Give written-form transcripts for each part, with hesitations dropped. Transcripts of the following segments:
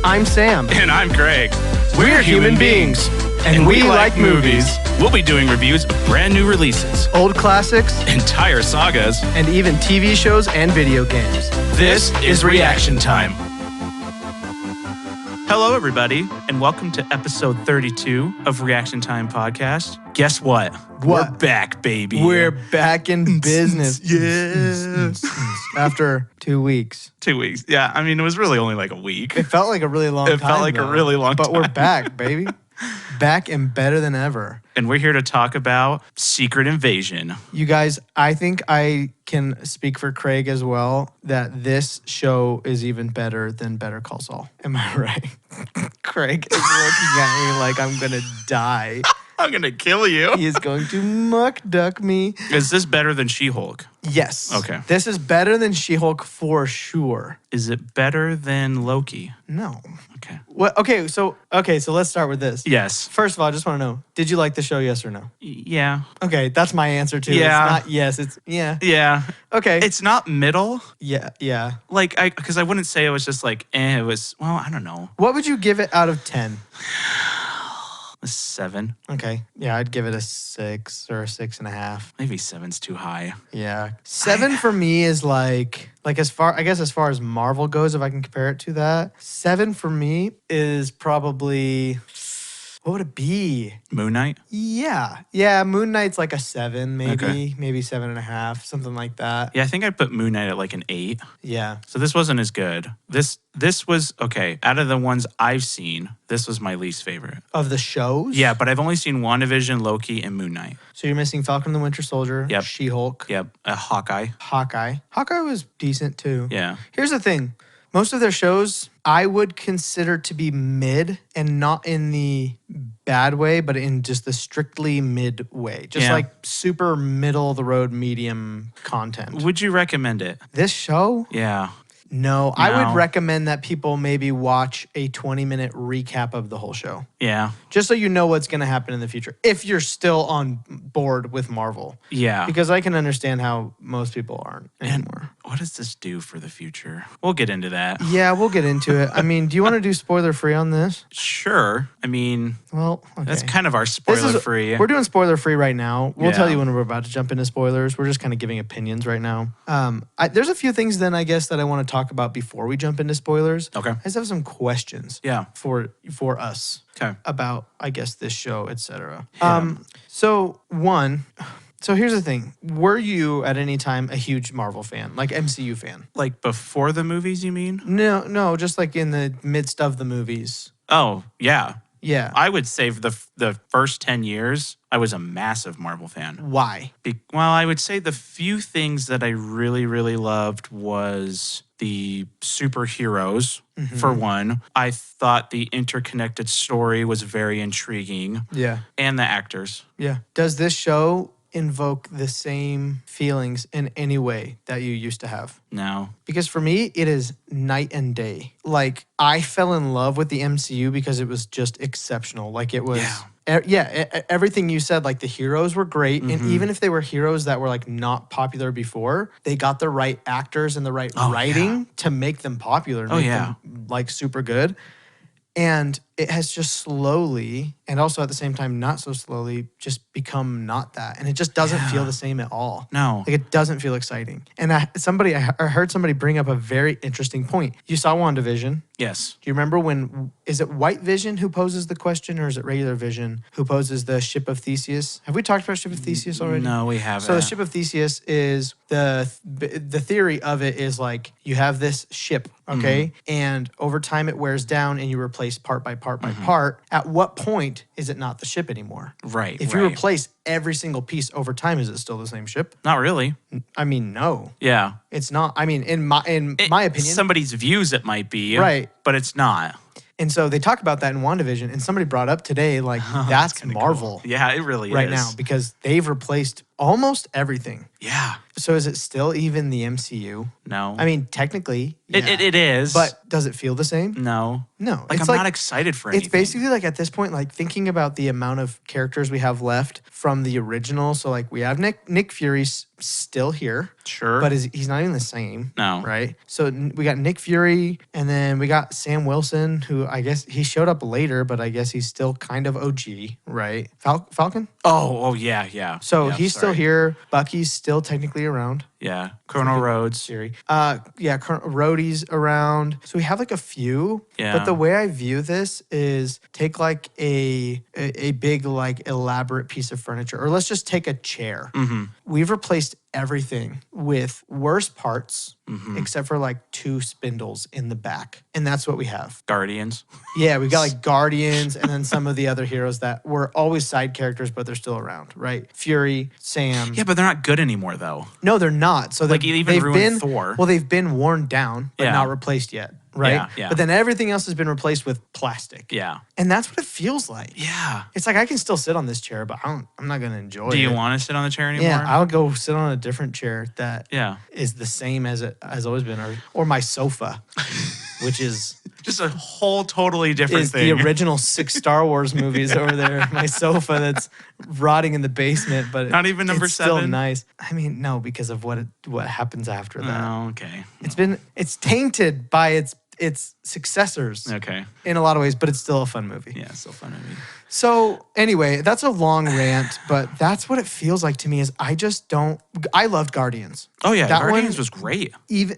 I'm Sam. And I'm Greg. We're human beings. And we like movies. We'll be doing reviews of brand new releases, Old classics, entire sagas, and even TV shows and video games. This is Reaction Time. Hello, everybody, and welcome to episode 32 of Reaction Time Podcast. Guess what? What? We're back, baby. We're back in business. Yes. After 2 weeks. 2 weeks. Yeah, I mean, it was really only like a week. It felt like a really long time. It felt like a really long But time. we're back, baby. Back and better than ever. And we're here to talk about Secret Invasion. You guys, I think I can speak for Craig as well that this show is even better than Better Call Saul. Am I right? Craig is looking at me like I'm going to die. I'm going to kill you. He is going to muck duck me. Is this better than She-Hulk? Yes. Okay. This is better than She-Hulk for sure. Is it better than Loki? No. Okay. What? Okay, so let's start with this. Yes. First of all, I just want to know, did you like the show, yes or no? Yeah. Okay, that's my answer too. Yeah. It's not yes, it's yeah. Yeah. Okay. It's not middle. yeah. Like, because I wouldn't say it was just like, it was, well, I don't know. What would you give it out of 10? A 7. Okay. Yeah, I'd give it a 6 or a 6.5. Maybe 7's too high. Yeah. 7 for me is like as far as Marvel goes, if I can compare it to that. 7 for me is probably, what would it be? Moon Knight? Yeah. Moon Knight's like a 7, maybe, Okay. maybe 7.5, something like that. Yeah, I think I'd put Moon Knight at like an 8. Yeah. So this wasn't as good. This was, okay, out of the ones I've seen, this was my least favorite. Of the shows? Yeah, but I've only seen WandaVision, Loki, and Moon Knight. So you're missing Falcon and the Winter Soldier, Yep. She-Hulk, Yep, Hawkeye. Hawkeye. Hawkeye was decent too. Yeah. Here's the thing. Most of their shows I would consider to be mid, and not in the bad way, but in just the strictly mid way. Just Yeah. like super middle of the road medium content. Would you recommend it? This show? Yeah. No. I No. would recommend that people maybe watch a 20-minute recap of the whole show. Yeah. Just so you know what's going to happen in the future. If you're still on board with Marvel. Yeah. Because I can understand how most people aren't And anymore. what does this do for the future? We'll get into that. Yeah, we'll get into it. I mean, do you want to do spoiler free on this? Sure. I mean, Well, okay. that's kind of our This spoiler is- free. We're doing spoiler free right now. We'll tell Yeah. you when we're about to jump into spoilers. We're just kind of giving opinions right now. There's a few things then I guess that I want to talk about before we jump into spoilers. Okay. I just have some questions. Yeah. For us. Okay. About I guess this show, etc. Yeah. So here's the thing. Were you at any time a huge Marvel fan, like MCU fan? Like before the movies, you mean? No, just like in the midst of the movies. Oh, yeah. Yeah. I would say for the first 10 years, I was a massive Marvel fan. Why? Well, I would say the few things that I really, really loved was the superheroes, for one. I thought the interconnected story was very intriguing, Yeah. and the actors. Yeah. Does this show invoke the same feelings in any way that you used to have? No. Because for me, it is night and day. Like, I fell in love with the MCU because it was just exceptional. Like, it was... Everything you said, like the heroes were great. And even if they were heroes that were like not popular before, they got the right actors and the right writing to make them popular, make them like super good. And it has just slowly, and also at the same time, not so slowly, just become not that. And it just doesn't feel the same at all. No. Like, it doesn't feel exciting. And I heard somebody bring up a very interesting point. You saw WandaVision. Yes. Do you remember when, is it White Vision who poses the question, or is it regular Vision who poses the Ship of Theseus? Have we talked about Ship of Theseus already? No, we haven't. So the Ship of Theseus is the theory of it is like you have this ship, okay? And over time it wears down and you replace part by part by part. At what point is it not the ship anymore? Right. If you replace every single piece over time, is it still the same ship? Not really. I mean, no. Yeah. It's not. I mean, in my opinion. Somebody's views it might be. Right. But it's not. And so they talk about that in WandaVision, and somebody brought up today, like, that's kinda Marvel cool. Yeah, it really right is. now, because they've replaced almost everything. Yeah. So is it still even the MCU? No. I mean, technically, yeah. It is. But does it feel the same? no. No. Like, It's I'm not excited for anything. It's basically like at this point, like thinking about the amount of characters we have left from the original. So like we have Nick Fury's still here, Sure. but he's not even the same. No. Right. So we got Nick Fury, and then we got Sam Wilson, who I guess he showed up later, but I guess he's still kind of OG, right? Falcon. Oh, yeah, yeah. So Yeah, he's still sorry. here. Bucky's still technically around. Yeah. Colonel Rhodes. Siri. Yeah, Rhodey's around. So we have like a few. Yeah. But the way I view this is take like a big like elaborate piece of furniture, or let's just take a chair. Mm-hmm. We've replaced everything with worse parts, Mm-hmm. except for like 2 spindles in the back, and that's what we have. Guardians. Yeah, we got like Guardians, and then some of the other heroes that were always side characters, but they're still around, right? Fury, Sam. Yeah, but they're not good anymore, though. No, they're not. So Like, they've, it even they've ruined been Thor. Well, they've been worn down, but Yeah. not replaced yet, right? Yeah, yeah. But then everything else has been replaced with plastic. Yeah. And that's what it feels like. Yeah. It's like I can still sit on this chair, but I'm not gonna enjoy it. Do you want to sit on the chair anymore? Yeah, I'll go sit on a different chair that Yeah. is the same as it has always been, or my sofa, which is Just a whole totally different is thing. the original 6 Star Wars movies over there. My sofa that's rotting in the basement, but Not even number it's still 7? nice. I mean, no, because of what happens after that. Oh, okay. It's tainted by its successors Okay. in a lot of ways, but it's still a fun movie. Yeah, still fun movie. So anyway, that's a long rant, but that's what it feels like to me. Is I loved Guardians. Oh, yeah. That Guardians one- was great. Even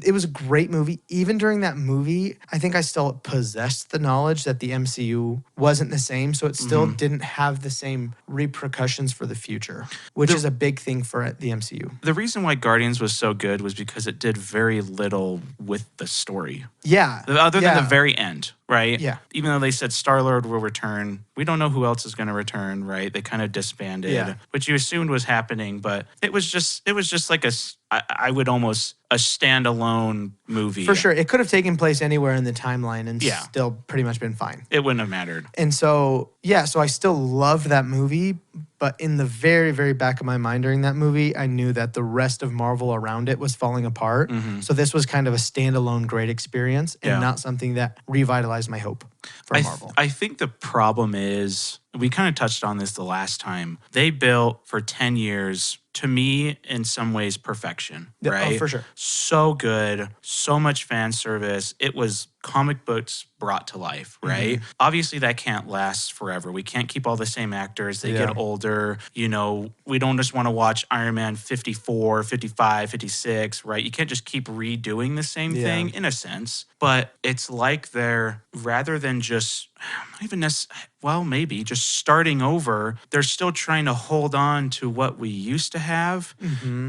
it was a great movie. Even during that movie, I think I still possessed the knowledge that the MCU wasn't the same, so it still didn't have the same repercussions for the future, which is a big thing for the MCU. The reason why Guardians was so good was because it did very little with the story. Yeah, Other than yeah. the very end, right? Yeah. Even though they said Star-Lord will return, we don't know who else is going to return, right? They kind of disbanded, Yeah. which you assumed was happening, but it was just like I would almost a standalone movie. For sure. It could have taken place anywhere in the timeline and Yeah. still pretty much been fine. It wouldn't have mattered. And so, yeah, so I still loved that movie, but in the very, very back of my mind during that movie, I knew that the rest of Marvel around it was falling apart. So this was kind of a standalone great experience and Yeah. not something that revitalized my hope for Marvel. I think the problem is, we kind of touched on this the last time. They built for 10 years, to me, in some ways, perfection, Yeah, right? oh, for sure. So good, so much fan service. It was comic books brought to life, right? Obviously, that can't last forever. We can't keep all the same actors. They Yeah. get older. You know, we don't just want to watch Iron Man 54, 55, 56, right? You can't just keep redoing the same Yeah. thing, in a sense. But it's like they're, rather than just, not even necessarily, well, maybe just starting over, they're still trying to hold on to what we used to have,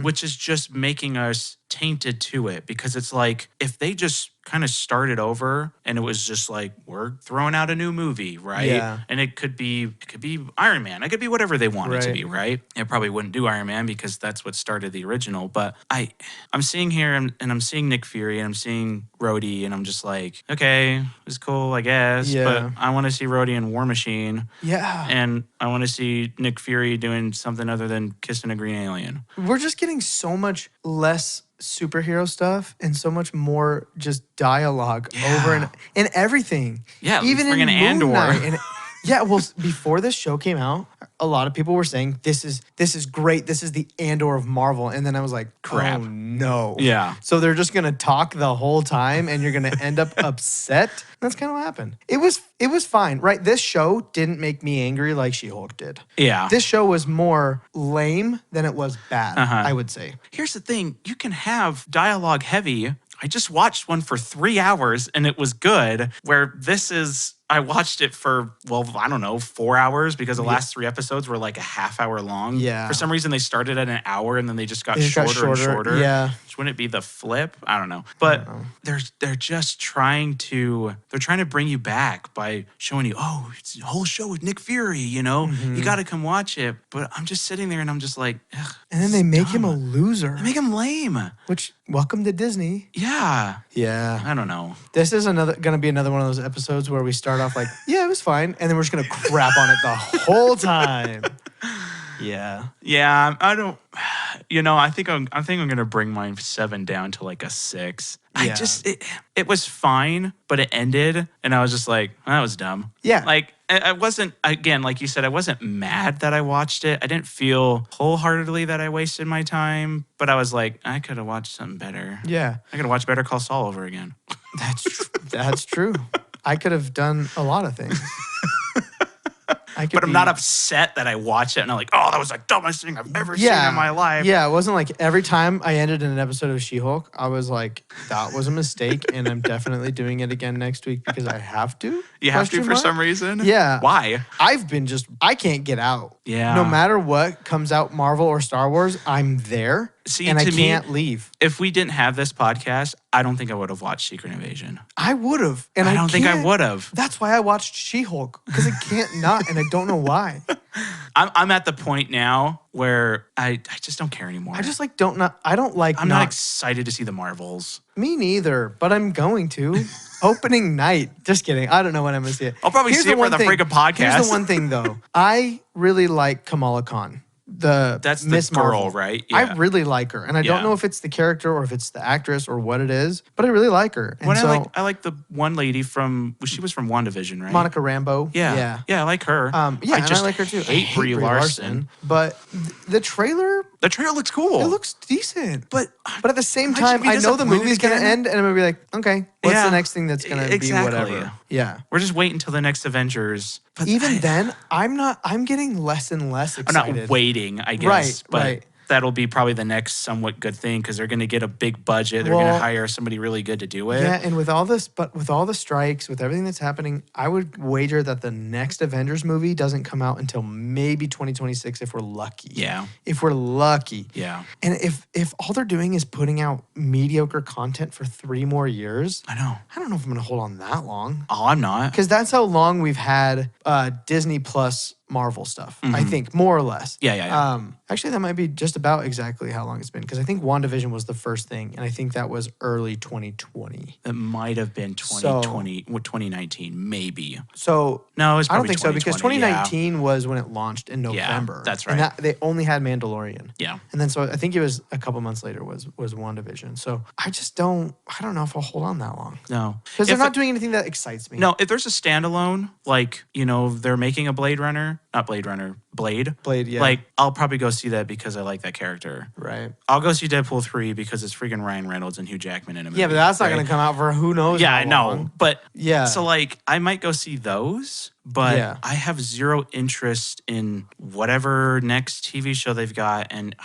which is just making us tainted to it. Because it's like, if they just kind of started over and it was just like, we're throwing out a new movie, right? Yeah. And it could be Iron Man. It could be whatever they want it to Right. be, right? It probably wouldn't do Iron Man because that's what started the original. But I'm seeing here and I'm seeing Nick Fury and I'm seeing Rhodey and I'm just like, okay, it's cool, I guess. Yeah. But I want to see Rhodey in War Machine Yeah. and I want to see Nick Fury doing something other than kissing a green alien. We're just getting so much less superhero stuff and so much more just dialogue over and everything. Yeah, even in friggin' Moon Andor. Knight. And yeah, well, before this show came out, a lot of people were saying this is great. This is the Andor of Marvel, and then I was like, Crap. oh no. Yeah. So they're just gonna talk the whole time, and you're gonna end up upset. That's kind of what happened. It was fine, right? This show didn't make me angry like She-Hulk did. Yeah. This show was more lame than it was bad, Uh-huh. I would say. Here's the thing, you can have dialogue heavy. I just watched one for 3 hours and it was good, where this is, I watched it for, well, I don't know, 4 hours because the last 3 episodes were like a half hour long. Yeah. For some reason, they started at an hour and then they just got It just got shorter and shorter. Yeah. Which wouldn't it be the flip? I don't know. But they're just trying to bring you back by showing you, oh, it's a whole show with Nick Fury, you know? You got to come watch it. But I'm just sitting there and I'm just like, ugh, And then they make him a loser. they make him lame. Which, welcome to Disney. Yeah. Yeah. I don't know. This is gonna be another one of those episodes where we start off like, yeah, it was fine, and then we're just gonna crap on it the whole time. Yeah. Yeah, I don't. I think I'm gonna bring my 7 down to like a 6. Yeah. It was fine, but it ended, and I was just like, that was dumb. Yeah. Like I wasn't, again, like you said, I wasn't mad that I watched it. I didn't feel wholeheartedly that I wasted my time, but I was like, I could have watched something better. Yeah. I could have watched Better Call Saul over again. That's true. I could have done a lot of things. But I'm not upset that I watched it and I'm like, oh, that was the dumbest thing I've ever seen in my life. Yeah, it wasn't like every time I ended an episode of She-Hulk, I was like, that was a mistake, and I'm definitely doing it again next week because I have to. You have to for some reason? Yeah. Why? I can't get out. Yeah. No matter what comes out, Marvel or Star Wars, I'm there. See, and I to me, can't leave. If we didn't have this podcast, I don't think I would have watched Secret Invasion. I would have. And I don't think I can't. would have. That's why I watched She-Hulk, because I can't not, and I don't know why. I'm at the point now where I just don't care anymore. I just like don't not. I don't like. I'm not excited to see the Marvels. Me neither, but I'm going to. Opening night. Just kidding. I don't know when I'm going to see it. I'll probably see it for the freaking podcast. Here's the one thing, though. I really like Kamala Khan. That's the Miss girl, Marvel. right? Yeah. I really like her. And I don't know if it's the character or if it's the actress or what it is, but I really like her. And I like the one lady she was from WandaVision, right? Monica Rambeau. Yeah. Yeah, I like her. I like her too. hate Brie Larson. But the trailer looks cool. It looks decent. But at the same time, I know the movie's going to end and I'm going to be like, okay, what's the next thing that's going to be whatever? Yeah. We're just waiting until the next Avengers. But even then, I'm getting less and less excited. I'm not waiting, I guess. Right. That'll be probably the next somewhat good thing because they're going to get a big budget. They're going to hire somebody really good to do it. Yeah, and with all the strikes, with everything that's happening, I would wager that the next Avengers movie doesn't come out until maybe 2026 if we're lucky. Yeah. If we're lucky. Yeah. And if all they're doing is putting out mediocre content for 3 more years, I don't know if I'm going to hold on that long. Oh, I'm not. Because that's how long we've had Disney Plus Marvel stuff, I think, more or less. Yeah. Actually, that might be just about exactly how long it's been because I think WandaVision was the first thing, and I think that was early 2020. It might have been 2020, 2019, maybe. So no, it was I don't probably think so because 2019 was when it launched in November. Yeah, that's right. And they only had Mandalorian. Yeah. And then so I think it was a couple months later was WandaVision. So I don't know if I'll hold on that long. No. Because they're not doing anything that excites me. No, if there's a standalone, like, they're making a Blade, yeah. Like, I'll probably go see that because I like that character. Right. I'll go see Deadpool 3 because it's freaking Ryan Reynolds and Hugh Jackman in a movie. Yeah, but that's not going to come out for who knows how long. I know. But, yeah. So, like, I might go see those, but Yeah. I have zero interest in whatever next TV show they've got. And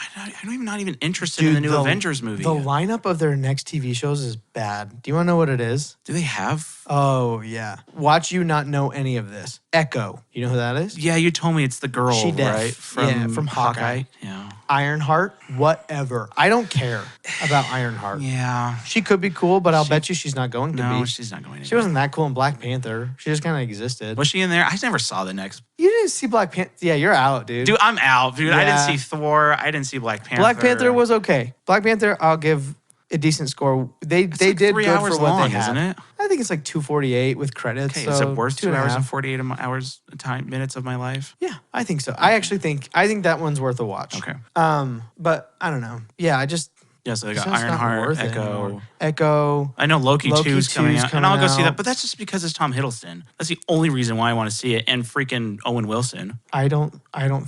I'm not even interested in the new Avengers movie. The lineup of their next TV shows is bad. Do you want to know what it is? Do they have? Oh, yeah. Watch you not know any of this. Echo. You know who that is? Yeah, you told me it's the girl, She deaf. right? From Hawkeye. Yeah. Ironheart, whatever. I don't care about Ironheart. Yeah. She could be cool, but I'll bet you she's not going to be. No, she's not going to be. She wasn't that cool in Black Panther. She just kind of existed. Was she in there? I never saw the next. You didn't see Black Panther? Yeah, you're out, dude. Dude, I'm out, dude. I didn't Yeah. see Thor. I didn't see Black Panther. Black Panther was okay. Black Panther, I'll give a decent score. They It's did like 3 good hours for what long, they had. isn't it? I think it's like 248 with credits. Okay, so is it worth 2 hours and 2.5. 48 minutes of my life? Yeah, I think so. I think that one's worth a watch. Okay. But I don't know. Yeah, I just Yeah, so they it's got just not Ironheart, worth it Echo. anymore. Echo. I know Loki 2 is coming 2's out, and I'll go see coming that. out. But that's just because it's Tom Hiddleston. That's the only reason why I want to see it. And freaking Owen Wilson. I don't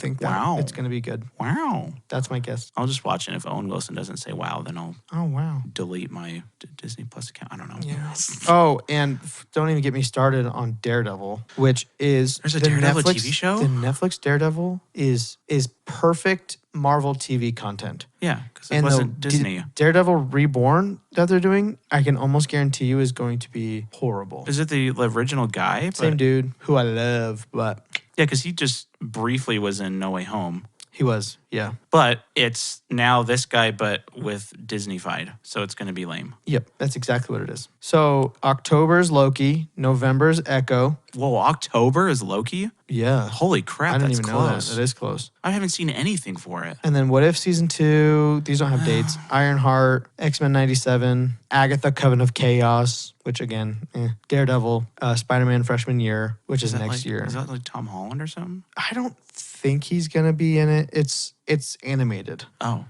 think that Wow. it's gonna be good. Wow. That's my guess. I'll just watch it. If Owen Wilson doesn't say wow, then I'll Oh wow. delete my Disney Plus account. I don't know. Yeah. Oh, and don't even get me started on Daredevil, which is There's a the Daredevil Netflix, TV show? The Netflix Daredevil is perfect Marvel TV content. Yeah, because it And wasn't the Disney. Daredevil Reborn that they're doing, I can almost guarantee you is going to be horrible. Is it the original guy? Same dude who I love, but Yeah, because he just briefly was in No Way Home. he was, yeah. But it's now this guy, but with Disney-fied. So it's going to be lame. Yep, that's exactly what it is. So October's Loki, November's Echo. Whoa, October is Loki? Yeah. Holy crap, I didn't that's even close. know that. That is close. I haven't seen anything for it. And then What If Season 2, these don't have dates. Ironheart, X-Men 97, Agatha Coven of Chaos, which again, Daredevil, Spider-Man Freshman Year, which is next year. Is that like Tom Holland or something? I don't think he's gonna be in it. It's animated. Oh,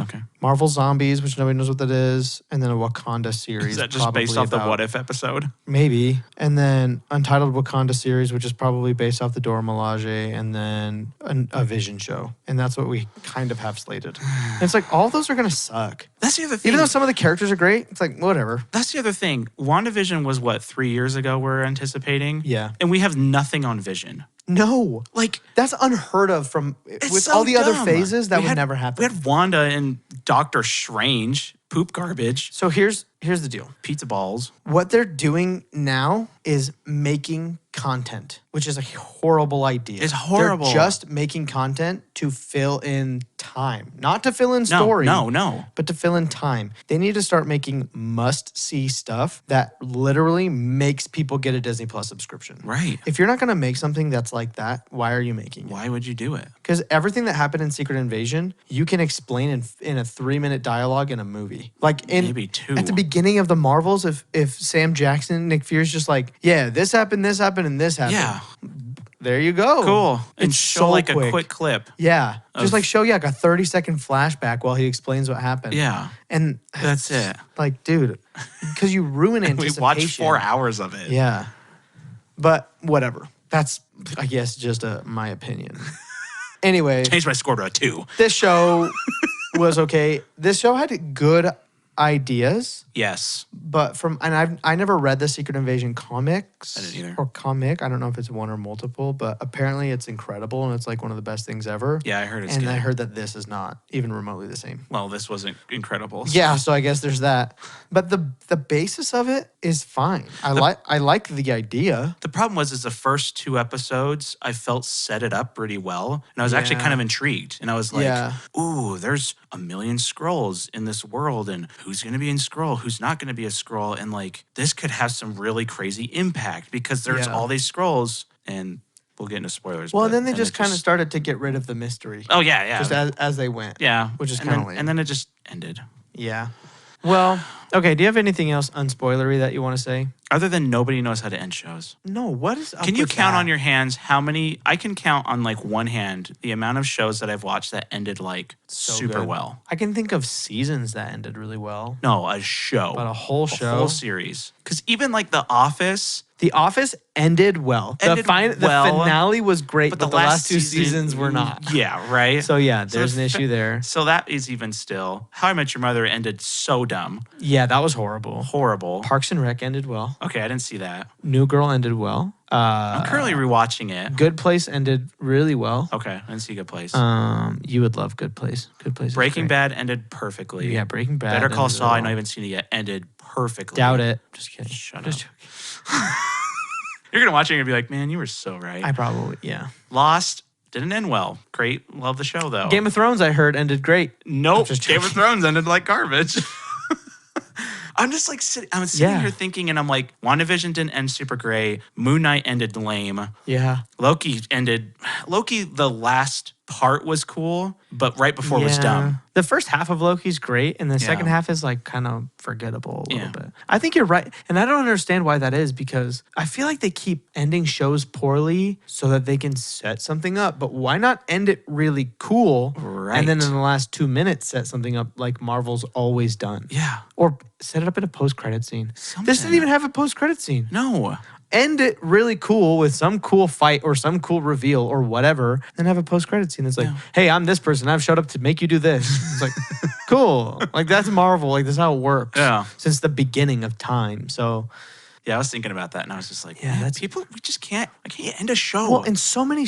okay. Marvel Zombies, which nobody knows what that is, and then a Wakanda series. Is that just based probably off the about- What If episode? Maybe. And then Untitled Wakanda series, which is probably based off the Dora Milaje, and then a Vision show. And that's what we kind of have slated. And it's like, all those are going to suck. That's the other thing. Even though some of the characters are great, it's like, whatever. That's the other thing. WandaVision was what, 3 years ago we're anticipating? Yeah. And we have nothing on Vision. No. Like, That's unheard of from, with so all the other dumb. phases, that We would had- never happen. We had Wanda and Doctor Strange, poop garbage, So here's the deal. pizza balls. What they're doing now is making content, which is a horrible idea. It's horrible. They're just making content to fill in time, not to fill in No, story. no. But to fill in time. They need to start making must-see stuff that literally makes people get a Disney Plus subscription. Right. If you're not going to make something that's like that, why are you making it? Why would you do it? Because everything that happened in Secret Invasion, you can explain in a 3-minute dialogue in a movie. Like Maybe 2. at the beginning of the Marvels, if Sam Jackson, Nick Fury's just like, yeah, this happened, and this happened. Yeah. There you go. Cool. And It's show so like quick. a quick clip. Yeah. Just of- like show you like a 30-second flashback while he explains what happened. Yeah. And That's it. like, dude, because you ruin We anticipation. watched 4 hours of it. Yeah. But whatever. That's, I guess, just my opinion. Anyway, Changed my score to a 2. this show was okay. This show had good ideas, Yes. but I never read the Secret Invasion comics. I didn't either. Or comic. I don't know if it's one or multiple, but apparently it's incredible and it's like one of the best things ever. Yeah, I heard it's And good. I heard that this is not even remotely the same. Well, this wasn't incredible. Yeah, so I guess there's that. But the basis of it is fine. I like the idea. The problem was, is the first 2 episodes, I felt set it up pretty well. And I was actually Yeah. kind of intrigued. And I was like, Yeah. ooh, there's a million Skrulls in this world. And who's going to be in Skrull? Who's not going to be a Skrull? And like, this could have some really crazy impact because there's Yeah. all these Skrulls. And we'll get into spoilers. Well, but- and then they and just it kind of started to get rid of the mystery. Oh, yeah, yeah. Just as they went. yeah. which is And kinda then- lame. And then it just ended. Yeah. Well, okay. Do you have anything else unspoilery that you want to say? Other than nobody knows how to end shows. No. What is up Can you with count that? on your hands how many? I can count on like one hand the amount of shows that I've watched that ended like So super good. well. I can think of seasons that ended really well, No, a show. but a whole show. whole series. Because even like The Office, The Office ended well. Ended The well, finale was great, but, the last 2 season- seasons were not. Yeah, right. So yeah, there's So an fa- issue there. So that is even still. How I Met Your Mother ended so dumb, Yeah, that was horrible. horrible. Parks and Rec ended well. Okay, I didn't see that. New Girl ended well. I'm currently rewatching it. Good Place ended really well. Okay, I didn't see Good Place. You would love Good Place. Good Place. is Breaking great. Bad ended perfectly. Yeah, Breaking Bad. Better Call ended Saul, I really know well. you haven't seen it yet, ended perfectly. Doubt it. Just kidding. Shut Just up. You're gonna watch it and be like, man, you were so right. I probably Lost didn't end well. Great, love the show though. Game of Thrones, I heard, ended great. Nope, just Game of joking. Thrones ended like garbage. I'm just like I'm sitting Yeah. here thinking, and I'm like, WandaVision didn't end super great. Moon Knight ended lame. Yeah. Loki, the last part was cool, but right before it was dumb. The first half of Loki's great, and the second Yeah. half is like kind of forgettable a little Yeah. bit. I think you're right, and I don't understand why that is because I feel like they keep ending shows poorly so that they can set something up. But why not end it really cool, and then Right. in the last 2 minutes set something up like Marvel's always done, Yeah. or set it up in a post-credit scene. This Something. didn't even have a post-credit scene. No. End it really cool with some cool fight or some cool reveal or whatever, then have a post-credit scene that's like, Yeah. hey, I'm this person. I've showed up to make you do this. It's like, cool. Like, that's Marvel. Like, that's how it works. Yeah. Since the beginning of time. So, Yeah, I was thinking about that, and I was just like, Yeah, man, that's- people. We just can't. I can't end a show. well, in so many,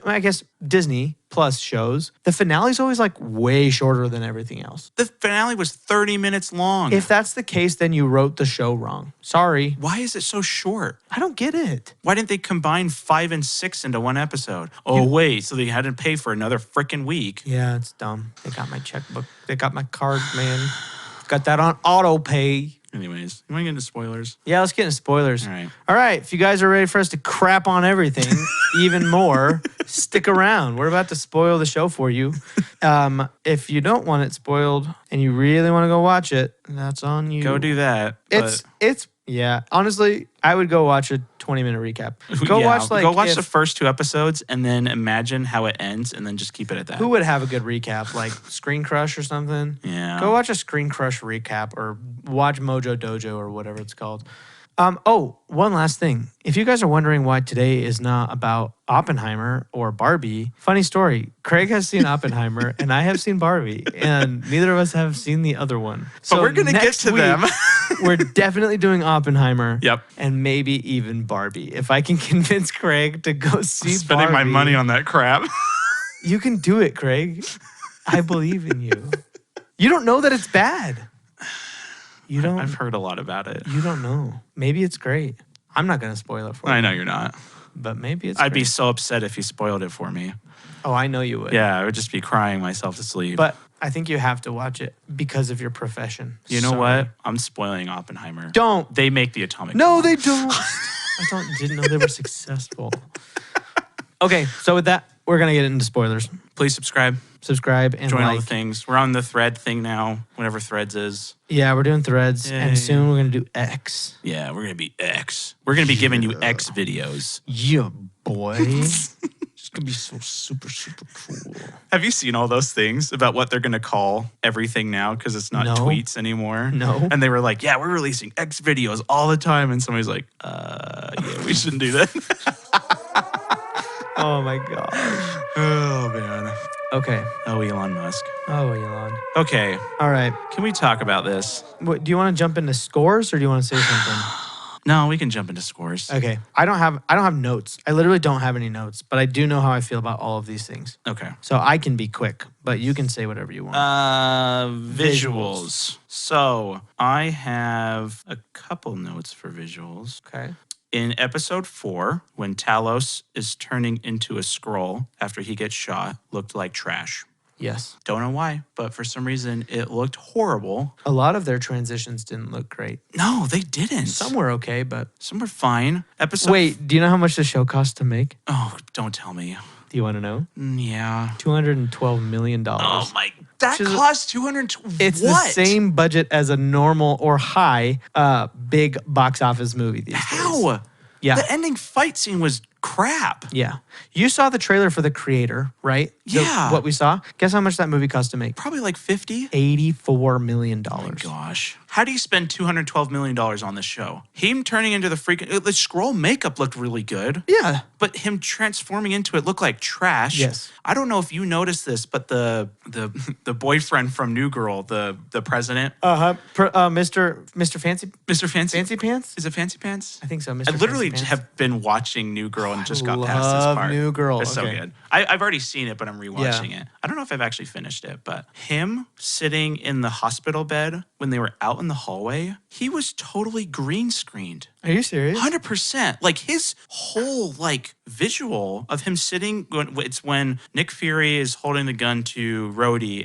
I guess, Disney Plus shows, the finale's always like way shorter than everything else. the finale was 30 minutes long. If that's the case, then you wrote the show wrong. Sorry. Why is it so short? I don't get it. Why didn't they combine 5 and 6 into one episode? Oh, wait. So they had to pay for another freaking week. Yeah, it's dumb. They got my checkbook. They got my card, man. Got that on auto pay. Anyways, you want to get into spoilers? Yeah, let's get into spoilers. All right. All right. If you guys are ready for us to crap on everything even more, stick around. We're about to spoil the show for you. If you don't want it spoiled and you really want to go watch it, that's on you. Go do that. It's Yeah. Honestly, I would go watch a 20-minute recap. Go Yeah, watch like go watch if- the first 2 episodes and then imagine how it ends and then just keep it at that. who would have a good recap, like Screen Crush or something. Yeah. Go watch a Screen Crush recap or watch Mojo Dojo or whatever it's called. One last thing. If you guys are wondering why today is not about Oppenheimer or Barbie, funny story. Craig has seen Oppenheimer and I have seen Barbie, and neither of us have seen the other one. But we're gonna get next to them. We're definitely doing Oppenheimer. Yep. And maybe even Barbie. If I can convince Craig to go see Spending my Barbie, money on that crap. you can do it, Craig. I believe in you. You don't know that it's bad. You don't. I've heard a lot about it. You don't know. Maybe it's great. I'm not gonna spoil it for you. I know you're not. But maybe it's. I'd be great. so upset if you spoiled it for me. Oh, I know you would. Yeah, I would just be crying myself to sleep. But I think you have to watch it because of your profession. you know Sorry. what? I'm spoiling Oppenheimer. Don't. They make the atomic No, bomb. they don't. Didn't know they were successful. Okay, so with that, we're gonna get into spoilers. Please subscribe. Subscribe and Join all like. the things. We're on the thread thing now, whatever threads is. Yeah, we're doing threads, Yay. and soon we're gonna do X. Yeah, we're gonna be X. We're gonna be giving you X videos. Yeah, boy. It's gonna be so super cool. Have you seen all those things about what they're gonna call everything now? Because it's not No. tweets anymore. No. And they were like, yeah, we're releasing X videos all the time. And somebody's like, yeah, we shouldn't do that. Oh my gosh. Oh man. Okay. Oh, Elon Musk. Oh, Elon. Okay, All right. can we talk about this? What, do you want to jump into scores or do you want to say something? No, we can jump into scores. Okay. I don't have notes. I literally don't have any notes, but I do know how I feel about all of these things. Okay. So I can be quick, but you can say whatever you want. Visuals. So I have a couple notes for visuals. Okay. In episode 4, when Talos is turning into a scroll after he gets shot, looked like trash. Yes. Don't know why, but for some reason it looked horrible. A lot of their transitions didn't look great. No, they didn't. Some were okay, but Some were fine. Episode. wait, do you know how much the show cost to make? Oh, don't tell me. Do you want to know? Yeah. $212 million. Oh my. That Which is- cost 200. It's what? the same budget as a normal or high big box office movie these days. How? Yeah. The ending fight scene was crap. Yeah. You saw the trailer for The Creator, right? Yeah. What we saw? Guess how much that movie cost to make? Probably like 50. $84 million. Oh my gosh. How do you spend $212 million on this show? Him turning into the freaking. The scroll makeup looked really good, Yeah. but him transforming into it looked like trash. Yes. I don't know if you noticed this, but the boyfriend from New Girl, the president, Mr. Fancy Mr. Fancy Pants? Is it Fancy Pants? I think so. Mr. I literally Fancy Pants. have been watching New Girl and just got past this love part. New Girl. It's so Okay. good. I've already seen it, but I'm rewatching it. I don't know if I've actually finished it, but him sitting in the hospital bed when they were out in the hallway, he was totally green screened. Are you serious? 100%. Like his whole like visual of him sitting, it's when Nick Fury is holding the gun to Rhodey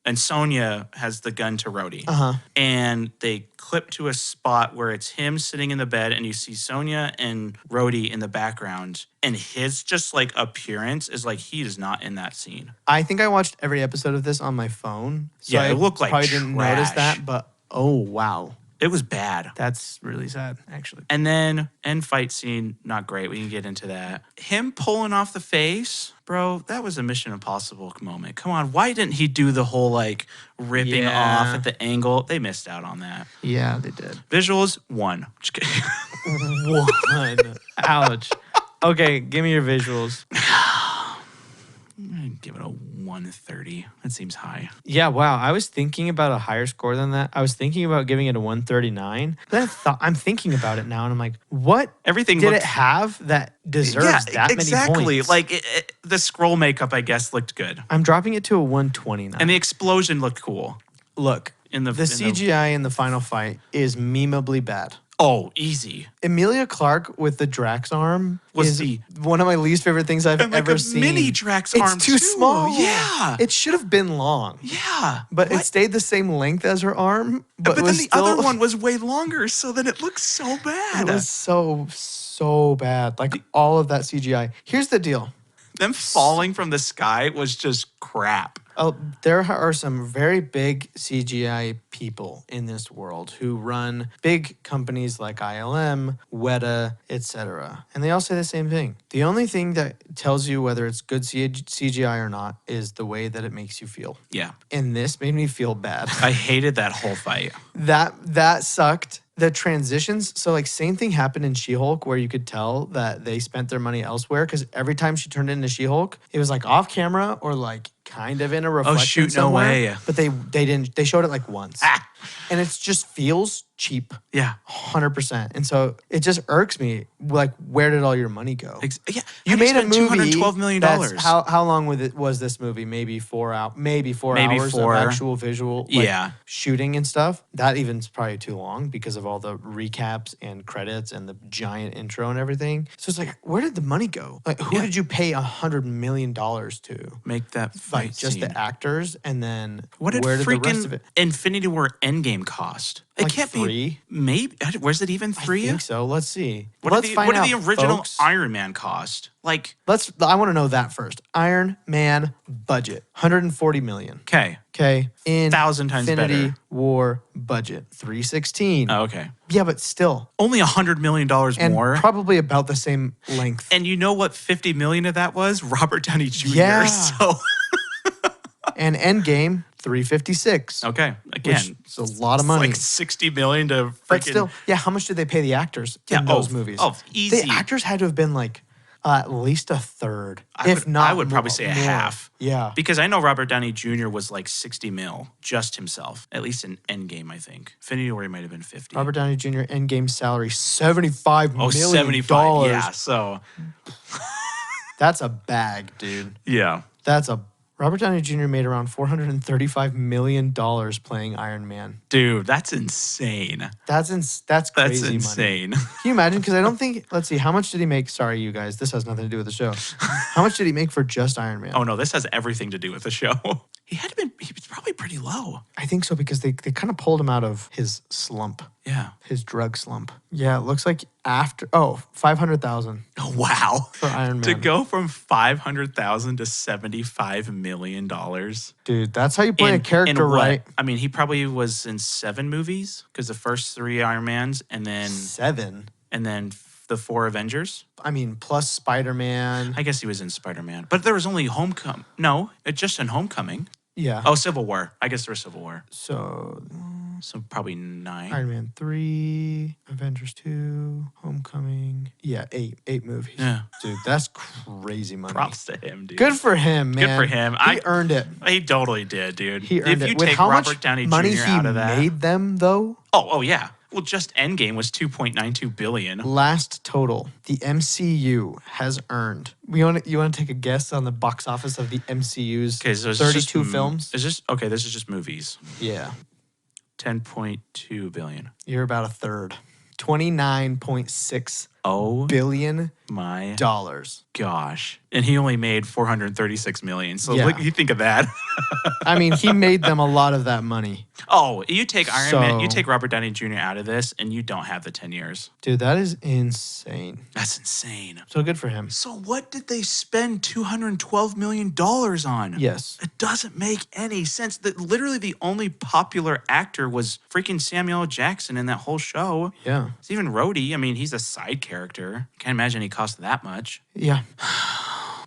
and Sonya has the gun to Rhodey. Uh-huh. And they clip to a spot where it's him sitting in the bed and you see Sonya and Rhodey in the background. And his just like appearance is like he is not in that scene. I think I watched every episode of this on my phone. So Yeah, I it looked like probably didn't notice trash. that, but oh wow. It was bad. That's really sad, actually. And then end fight scene, not great. We can get into that. Him pulling off the face, bro, that was a Mission Impossible moment. Come on, why didn't he do the whole like ripping Yeah. off at the angle? They missed out on that. Yeah, they did. Visuals, 1. Just kidding. 1. Ouch. Okay, give me your visuals. I'm gonna give it a 130. That seems high. Yeah, wow. I was thinking about a higher score than that. I was thinking about giving it a 139. Then I'm thinking about it now, and I'm like, what Everything did looked, it have that deserves that exactly. many points? Like the scroll makeup, I guess, looked good, I'm dropping it to a 129. and the explosion looked cool. Look, In the CGI in the final fight is memeably bad. Oh, easy. Emilia Clarke with the Drax arm Was is one of my least favorite things I've And like ever a seen. mini Drax It's arm too small. Yeah. It should have been long. Yeah. But What? it stayed the same length as her arm. But, But it then was the still, other one was way longer, so then it looks so bad. It was so bad. Like all of that CGI. Here's the deal. Them falling from the sky was just crap. Oh, there are some very big CGI people in this world who run big companies like ILM, Weta, etc. And they all say the same thing. The only thing that tells you whether it's good CGI or not is the way that it makes you feel. Yeah. And this made me feel bad. I hated that whole fight. That sucked. The transitions, so like same thing happened in She-Hulk where you could tell that they spent their money elsewhere because every time she turned into She-Hulk, it was like off camera or like kind of in a reflection shoot, no somewhere. way. But they showed it like once. And it just feels cheap. Yeah. 100%. And so it just irks me. Like, where did all your money go? Yeah. You made a movie. $212 million. How long was this movie? Maybe 4 hours. Maybe 4 hours of actual visual shooting and stuff. That even's probably too long because of all the recaps and credits and the giant intro and everything. So it's like, where did the money go? Like, who did you pay $100 million to? Make that fight Like, just scene. the actors, and then What did where did the rest of freaking it? Infinity War Endgame cost? It Like can't 3? be. Maybe. Was it even 3? I think so. Let's see. What Let's find did out, the original folks. Iron Man cost? Like, I want to know that first. Iron Man budget, $140 million. okay. Okay. 1,000 times Infinity better. War budget, $316. Oh, okay. Yeah, but still. Only $100 million And more. probably about the same length. And you know what 50 million of that was? Robert Downey Jr. Yeah. So, And Endgame, $356. okay. Again, Which is a lot of it's money. like 60 million to freaking. But still, yeah, how much did they pay the actors in those movies? Easy. The actors had to have been like at least a third, I if would, not I would probably say a more. half. Yeah. Because I know Robert Downey Jr. was like 60 mil, just himself. At least in Endgame, I think. Infinity War might have been 50. Robert Downey Jr. Endgame salary, $75 million. 75. Yeah, so. That's a bag, dude. Yeah. Robert Downey Jr. made around $435 million playing Iron Man. Dude, that's insane. That's crazy That's money. insane. Can you imagine? Because I don't think, let's see, how much did he make? Sorry, you guys, this has nothing to do with the show. How much did he make for just Iron Man? Oh, no, this has everything to do with the show. He was probably pretty low. I think so because they kind of pulled him out of his slump, Yeah. his drug slump. Yeah, it looks like $500,000 Oh, wow. for Iron Man. To go from 500,000 to $75 million. Dude, that's how you play a character what? right. I mean, he probably was in 7 movies because the first 3 Iron Mans and then 7. the 4 Avengers. I mean, plus Spider-Man. I guess he was in Spider-Man, but there was only Homecoming. No, just in Homecoming. Yeah. Oh, Civil War. I guess there was Civil War. So So probably 9. Iron Man 3, Avengers 2, Homecoming. Yeah, 8 movies. Yeah. Dude, that's crazy money. Props to him, dude. Good for him, man. Good for him. He earned it. He totally did, dude. He earned if it. you With take how Robert much Downey money Jr. he out of that, made them, though, oh yeah. Well, just Endgame was 2.92 billion. last total, the MCU has earned. You want to take a guess on the box office of the MCU's Okay, so 32 films? Is this okay? This is just movies. Yeah. 10.2 billion. You're about a third. $29.6 Oh billion. my gosh! And he only made 436 million. So Yeah. look, you think of that. I mean, he made them a lot of that money. Oh, you take Iron Man, you So- take Robert Downey Jr. out of this, and you don't have the 10 years. Dude, that is insane. That's insane. So good for him. So what did they spend $212 million on? Yes. It doesn't make any sense. Literally the only popular actor was freaking Samuel L. Jackson in that whole show. Yeah. It's even Rhodey. I mean, he's a side character. Can't imagine he cost that much. Yeah.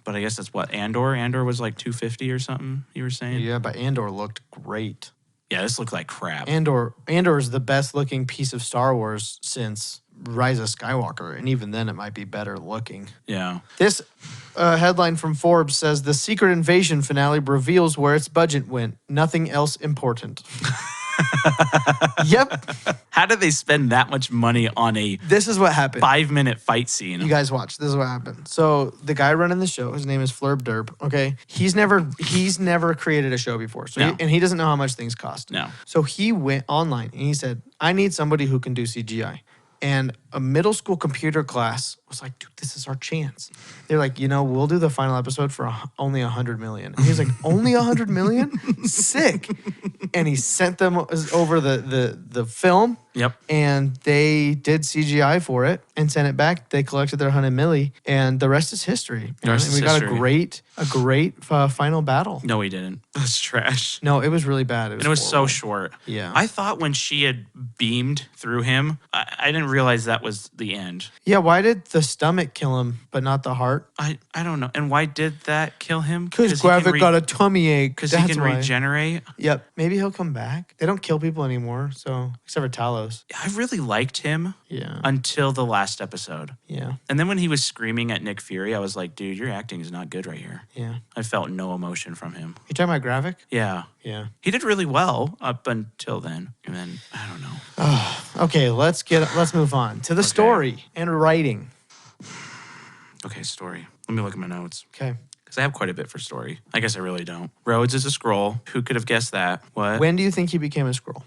But I guess that's what, Andor? Andor was like 250 or something, you were saying? Yeah, but Andor looked great. Yeah, this looked like crap. Andor is the best looking piece of Star Wars since Rise of Skywalker, and even then it might be better looking. Yeah. This headline from Forbes says the Secret Invasion finale reveals where its budget went. Nothing else important. Yep. How did they spend that much money on a This is what happened. 5-minute fight scene? You guys watch. This is what happened. So the guy running the show, his name is Flurb Derp. Okay, he's never created a show before. So No. he doesn't know how much things cost. No. So he went online and he said, "I need somebody who can do CGI." And a middle school computer class was like, dude, this is our chance. They're like, we'll do the final episode for only 100 million. And he's like, only 100 million? Sick. And he sent them over the film. Yep. And they did CGI for it and sent it back. They collected their 100 milli, and the rest is history. The rest and is we got history. a great final battle. No, he didn't. That's trash. No, it was really bad. And it was so short. Yeah. I thought when she had beamed through him, I didn't realize that was the end. Yeah, why did the stomach kill him, but not the heart? I don't know. And why did that kill him? Because Gravik got a tummy ache. Because he can regenerate. Yep. Maybe he'll come back. They don't kill people anymore, so except for Talos. I really liked him until the last episode. Yeah. And then when he was screaming at Nick Fury, I was like, dude, your acting is not good right here. Yeah. I felt no emotion from him. You talking about Gravik? Yeah. Yeah. He did really well up until then. And then, I don't know. Okay, let's move on to the story and writing. Okay, story. Let me look at my notes. Okay. Because I have quite a bit for story. I guess I really don't. Rhodes is a Skrull. Who could have guessed that? What? When do you think he became a Skrull?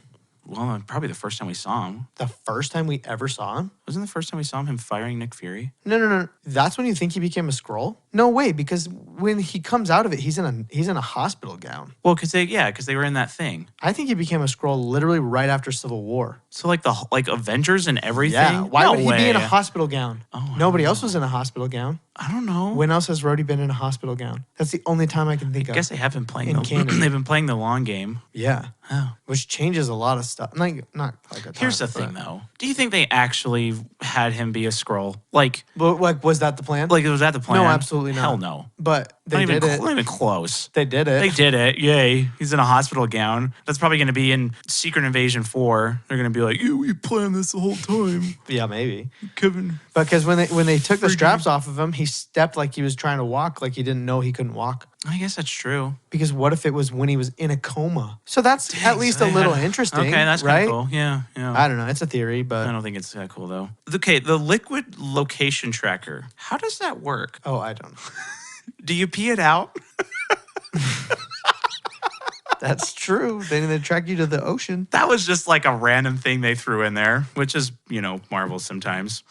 Well, probably the first time we saw him. The first time we ever saw him? Wasn't the first time we saw him firing Nick Fury? No. That's when you think he became a Skrull? No way, because when he comes out of it, he's in a hospital gown. Well, because they were in that thing. I think he became a Skrull literally right after Civil War. So like Avengers and everything? Yeah. Why would he be in a way. hospital gown? Oh, Nobody else was in a hospital gown. I don't know. When else has Rhodey been in a hospital gown? That's the only time I can think I of. guess they have been playing in canon. they've been playing the long game. Yeah. Oh. Which changes a lot of stuff. Not like a ton, Here's the thing, though. Do you think they actually had him be a Skrull? Like was that the plan? was that the plan? No, absolutely not. Hell no. But they did it. Not even close. They did it. They did it. Yay. He's in a hospital gown. That's probably going to be in Secret Invasion 4. They're going to be like, yeah, we planned this the whole time. Yeah, maybe. Kevin. Because when they took the straps off of him, he stepped like he was trying to walk, like he didn't know he couldn't walk. I guess that's true. Because what if it was when he was in a coma? So that's at least a little interesting. Okay, that's right? kind of cool. Yeah. I don't know. It's a theory, but I don't think it's that cool, though. Okay, the liquid location tracker. How does that work? oh, I don't know. Do you pee it out? That's true. They track you to the ocean. That was just like a random thing they threw in there, which is, Marvel sometimes.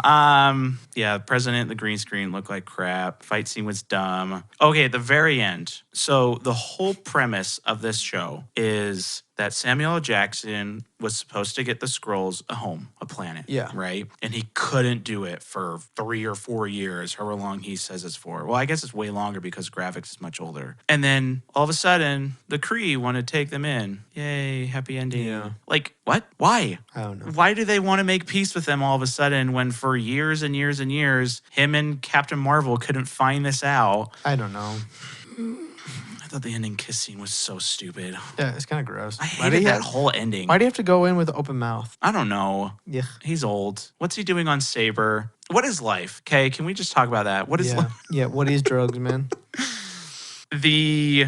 Yeah, President, the green screen looked like crap. Fight scene was dumb. Okay, at the very end. So the whole premise of this show is that Samuel L. Jackson was supposed to get the Skrulls a home, a planet. Yeah. Right? And he couldn't do it for 3 or 4 years, however long he says it's for. Well, I guess it's way longer because Gravik is much older. And then all of a sudden, the Kree want to take them in. Yay, happy ending. Yeah. Like, what? Why? I don't know. Why do they want to make peace with them all of a sudden when for years and years and years, him and Captain Marvel couldn't find this out? I don't know. I thought the ending kiss scene was so stupid. Yeah, it's kind of gross. I hated that whole ending. Why do you have to go in with an open mouth? I don't know. Yeah. He's old. What's he doing on Saber? What is life? Okay, can we just talk about that? What is life? Yeah, what is drugs, man? The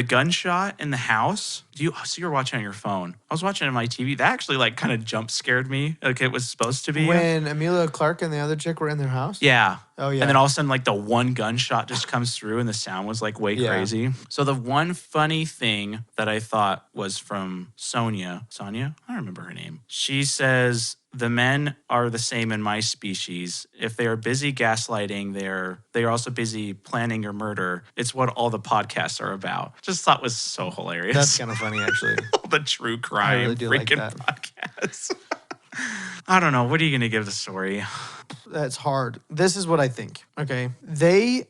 gunshot in the house. So you were watching on your phone. I was watching on my TV. That actually kind of jump scared me. Like it was supposed to be. When Emilia Clarke and the other chick were in their house? Yeah. Oh, yeah. And then all of a sudden, the one gunshot just comes through and the sound was way crazy. So the one funny thing that I thought was from Sonya, I don't remember her name. She says, the men are the same in my species. If they are busy gaslighting, they are also busy planning your murder. It's what all the podcasts are about. Just thought was so hilarious. That's kind of funny, actually. All the true crime I really do freaking like that. podcasts. I don't know. What are you going to give the story? That's hard. This is what I think. Okay.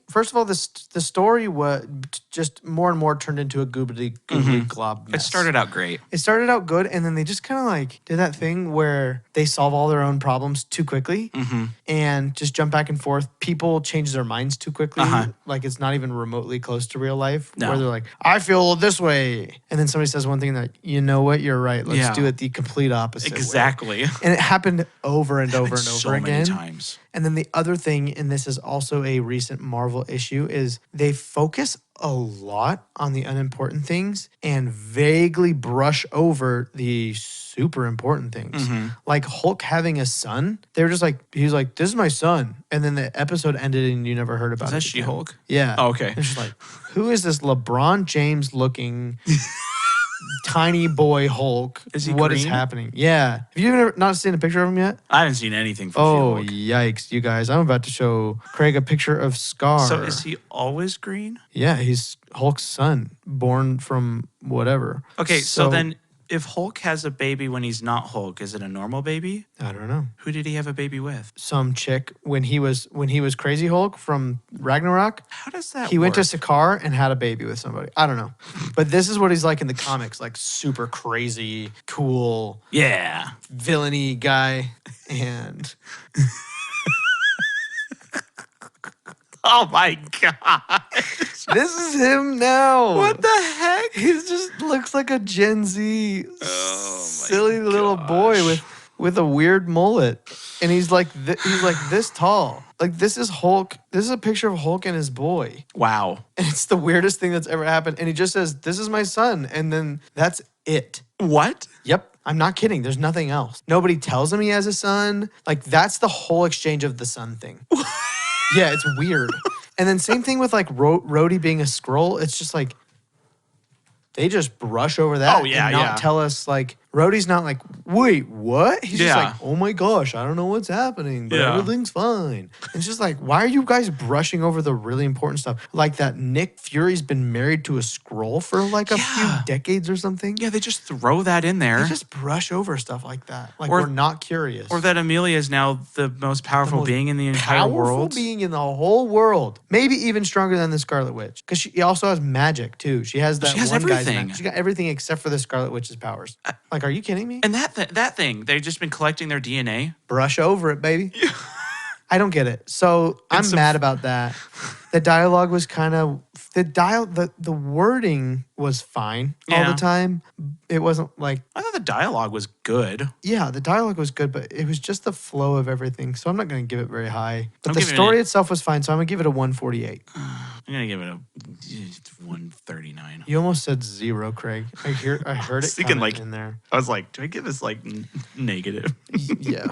First of all, the story was just more and more turned into a goobly glob mess. It started out great. It started out good, and then they just kind of did that thing where they solve all their own problems too quickly and just jump back and forth. People change their minds too quickly. Like it's not even remotely close to real life. No. Where they're like, I feel this way. And then somebody says one thing that, you know what, you're right. Let's do it the complete opposite way. Exactly. And it happened over and over and over so again. many times. And then the other thing, and this is also a recent Marvel issue, is they focus a lot on the unimportant things and vaguely brush over the super important things. Like Hulk having a son, they were just he's like, this is my son. And then the episode ended and you never heard about it. Is that She-Hulk? Yeah. Oh, okay. It's just who is this LeBron James looking tiny boy Hulk. Is he What is green? happening? Yeah. Have you ever not seen a picture of him yet? I haven't seen anything from Oh, She-Hulk. yikes, you guys. I'm about to show Craig a picture of Scar. So is he always green? Yeah, he's Hulk's son, born from whatever. Okay, so then if Hulk has a baby when he's not Hulk, is it a normal baby? I don't know. Who did he have a baby with? Some chick when he was Crazy Hulk from Ragnarok. How does that He work? went to Sakaar and had a baby with somebody. I don't know. But this is what he's like in the comics, like super crazy, cool, Yeah. villainy guy. And Oh my god. this is him now. What the heck? He just looks like a Gen Z Oh my silly little boy gosh. with a weird mullet. And he's like this tall. Like this is Hulk. This is a picture of Hulk and his boy. Wow. And it's the weirdest thing that's ever happened. And he just says, "This is my son." And then that's it. What? Yep. I'm not kidding. There's nothing else. Nobody tells him he has a son. Like that's the whole exchange of the son thing. Yeah, it's weird. And then same thing with like Rhodey being a scroll. It's just like they just brush over that Oh, yeah, and not yeah. tell us like Rhodey's not like, wait, what? He's just Yeah. like, oh my gosh, I don't know what's happening, but Yeah. everything's fine. It's just like, why are you guys brushing over the really important stuff? Like that Nick Fury's been married to a scroll for like a few Yeah. decades or something. Yeah, they just throw that in there. They just brush over stuff like that. Like Or- we're not curious. Or that Amelia is now the most powerful most being in the entire powerful world. being in the whole world. Maybe even stronger than the Scarlet Witch. Because she also has magic too. She has that She has one guy's everything. magic. She got everything except for the Scarlet Witch's powers. Like, are you kidding me? And that thing, they've just been collecting their DNA. Brush over it, baby. I don't get it. So I'm so- mad about that. The dialogue was kind of the wording was fine all Yeah. the time. It wasn't like I thought the dialogue was good. yeah, the dialogue was good, but it was just the flow of everything. So I'm not going to give it very high. But I'm the giving story it- itself was fine. So I'm going to give it a 148. I'm gonna give it a 139. You almost said 0, Craig. I heard it Thinking, coming like- in there. I was like, do I give this like negative? Yeah.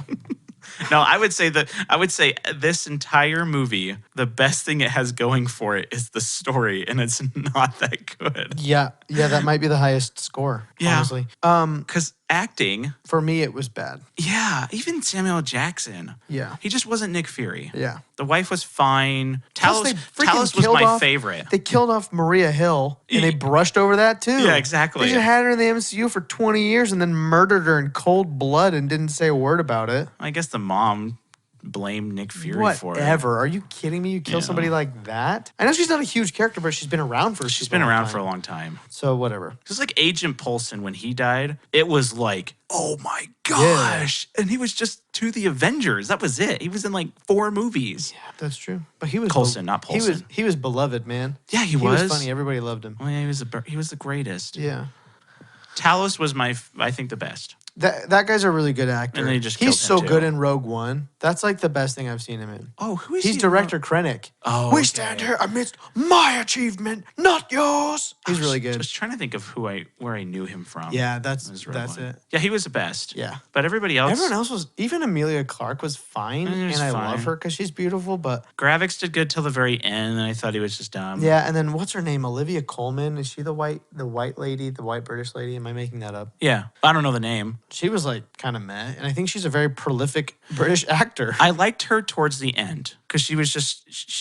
No, I would say this entire movie, the best thing it has going for it is the story, and it's not that good. Yeah, that might be the highest score, Yeah. honestly. Because acting, For me it was bad. yeah, even Samuel L. Jackson, Yeah. he just wasn't Nick Fury. Yeah. The wife was fine. Plus, Talos, they freaking Talos was killed my off- favorite. They killed off Maria Hill and they Ye- brushed over that too. Yeah, exactly. They just had her in the MCU for 20 years and then murdered her in cold blood and didn't say a word about it. I guess the mom blamed Nick Fury for it. Whatever. Are you kidding me? You kill Yeah. somebody like that? I know she's not a huge character, but she's been around for She's been around for a long time. So whatever. Just like Agent Coulson when he died, it was like, oh my gosh. And he was just to the Avengers. That was it. He was in like 4 movies. Yeah, that's true. But he was Coulson, not Paulson. He was beloved, man. Yeah, he He was was. funny. Everybody loved him. Oh, yeah, he was the greatest. Yeah. Talos was I think the best. That guy's a really good actor. And they just He's so killed him, too. good in Rogue One. That's like the best thing I've seen him in. Oh, who is He's he? director Krennic. Oh, We okay. stand here amidst my achievement, not yours. He's really good. Just trying to think of where I knew him from. Yeah, that's was Rogue that's One. it. Yeah, he was the best. Yeah. But everybody else, Everyone else was, even Amelia Clark was fine, It was and I fine. love her because she's beautiful. But Gravix did good till the very end, and I thought he was just dumb. yeah, and then what's her name? Olivia Colman. Is she the white lady, the white British lady? Am I making that up? Yeah. I don't know the name. She was like kind of meh, and I think she's a very prolific British actor. I liked her towards the end because she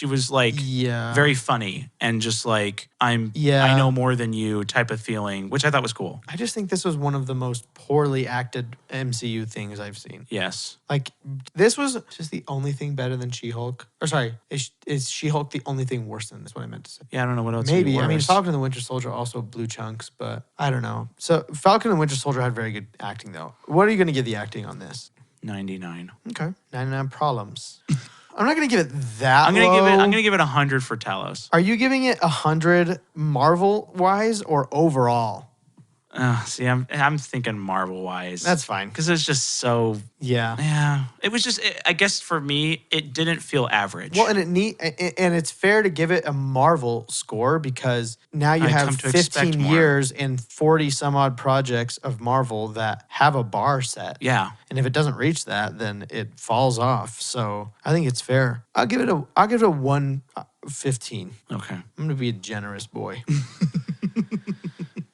was like Yeah. very funny and just like Yeah. I know more than you type of feeling, which I thought was cool. I just think this was one of the most poorly acted MCU things I've seen. Yes. Like, this was just the only thing better than She-Hulk. Or sorry, is She-Hulk the only thing worse than this? What I meant to say. Yeah, I don't know what else. would be Maybe. I mean, worse. Falcon and the Winter Soldier also blew chunks, but I don't know. So Falcon and Winter Soldier had very good acting, though. What are you going to give the acting on this? 99. Okay, 99 problems. I'm not going to give it that. I'm gonna give it 100 for Talos. Are you giving it 100 Marvel wise or overall? See, I'm thinking Marvel wise. That's fine. because it's just so. Yeah. Yeah, it was just. I guess for me, it didn't feel average. Well, and it's fair to give it a Marvel score because now you I have come to expect 15 more. years and 40 some odd projects of Marvel that have a bar set. yeah, And if it doesn't reach that, then it falls off. So I think it's fair. I'll give it a 115. okay. I'm gonna be a generous boy.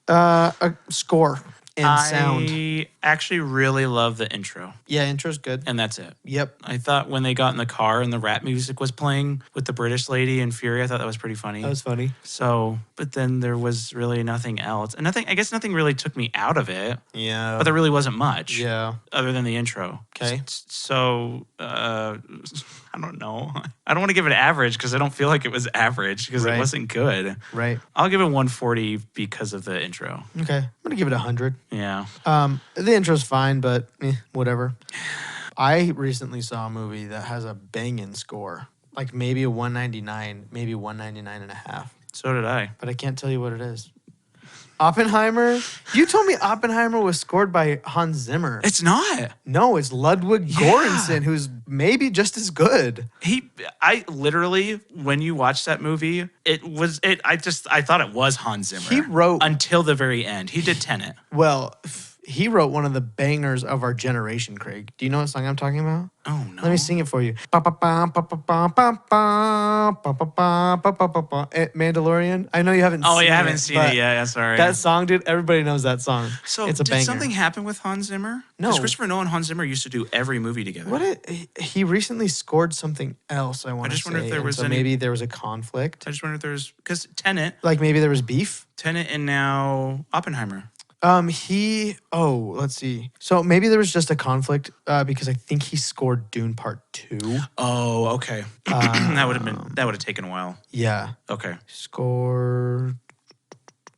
A score and sound. I actually really love the intro, Yeah, intro's good. and that's it. Yep. I thought when they got in the car and the rap music was playing with the British lady and Fury, I thought that was pretty funny. That was funny. So, but then there was really nothing else. And I guess nothing really took me out of it, Yeah. but there really wasn't much Yeah. other than the intro. Okay. So, I don't know. I don't want to give it average because I don't feel like it was average because Right. it wasn't good. Right. I'll give it 140 because of the intro. Okay. I'm gonna give it 100. Yeah. The intro's fine, but whatever. I recently saw a movie that has a banging score, like maybe a 199, maybe 199 and a half, So did I. but I can't tell you what it is. Oppenheimer. You told me Oppenheimer was scored by Hans Zimmer. It's not. No, it's Ludwig Yeah. Göransson, who's maybe just as good. I literally, when you watch that movie, I thought it was Hans Zimmer. He wrote- until the very end. He did Tenet. Well, he wrote one of the bangers of our generation, Craig. Do you know what song I'm talking about? Oh no. Let me sing it for you. Mandalorian. I know you haven't Oh, seen you it. haven't seen but it yet. Yeah, sorry. That song, dude, everybody knows that song. So it's a did banger. something happen with Hans Zimmer? No. Because Christopher Nolan and Hans Zimmer used to do every movie together. He recently scored something else, I want to say. just wonder if there was so any- maybe there was a conflict. I just wonder if there's because Tenet Like maybe there was beef. and now Oppenheimer. Let's see. So maybe there was just a conflict because I think he scored Dune Part 2. Oh, okay. that would have taken a while. Yeah. Okay. Score.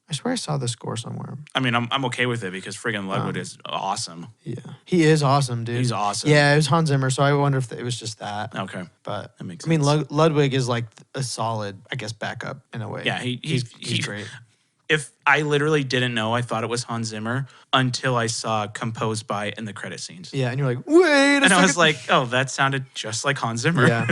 I swear I saw the score somewhere. I mean, I'm okay with it because friggin' Ludwig is awesome. Yeah. He is awesome, dude. He's awesome. Yeah, it was Hans Zimmer, so I wonder if it was just that. Okay. But That makes I mean, sense. Ludwig is like a solid, I guess, backup in a way. Yeah, he's great. If I literally didn't know, I thought it was Hans Zimmer until I saw composed by in the credit scenes. Yeah, and you're like, wait a And second. I was like, oh, that sounded just like Hans Zimmer. yeah.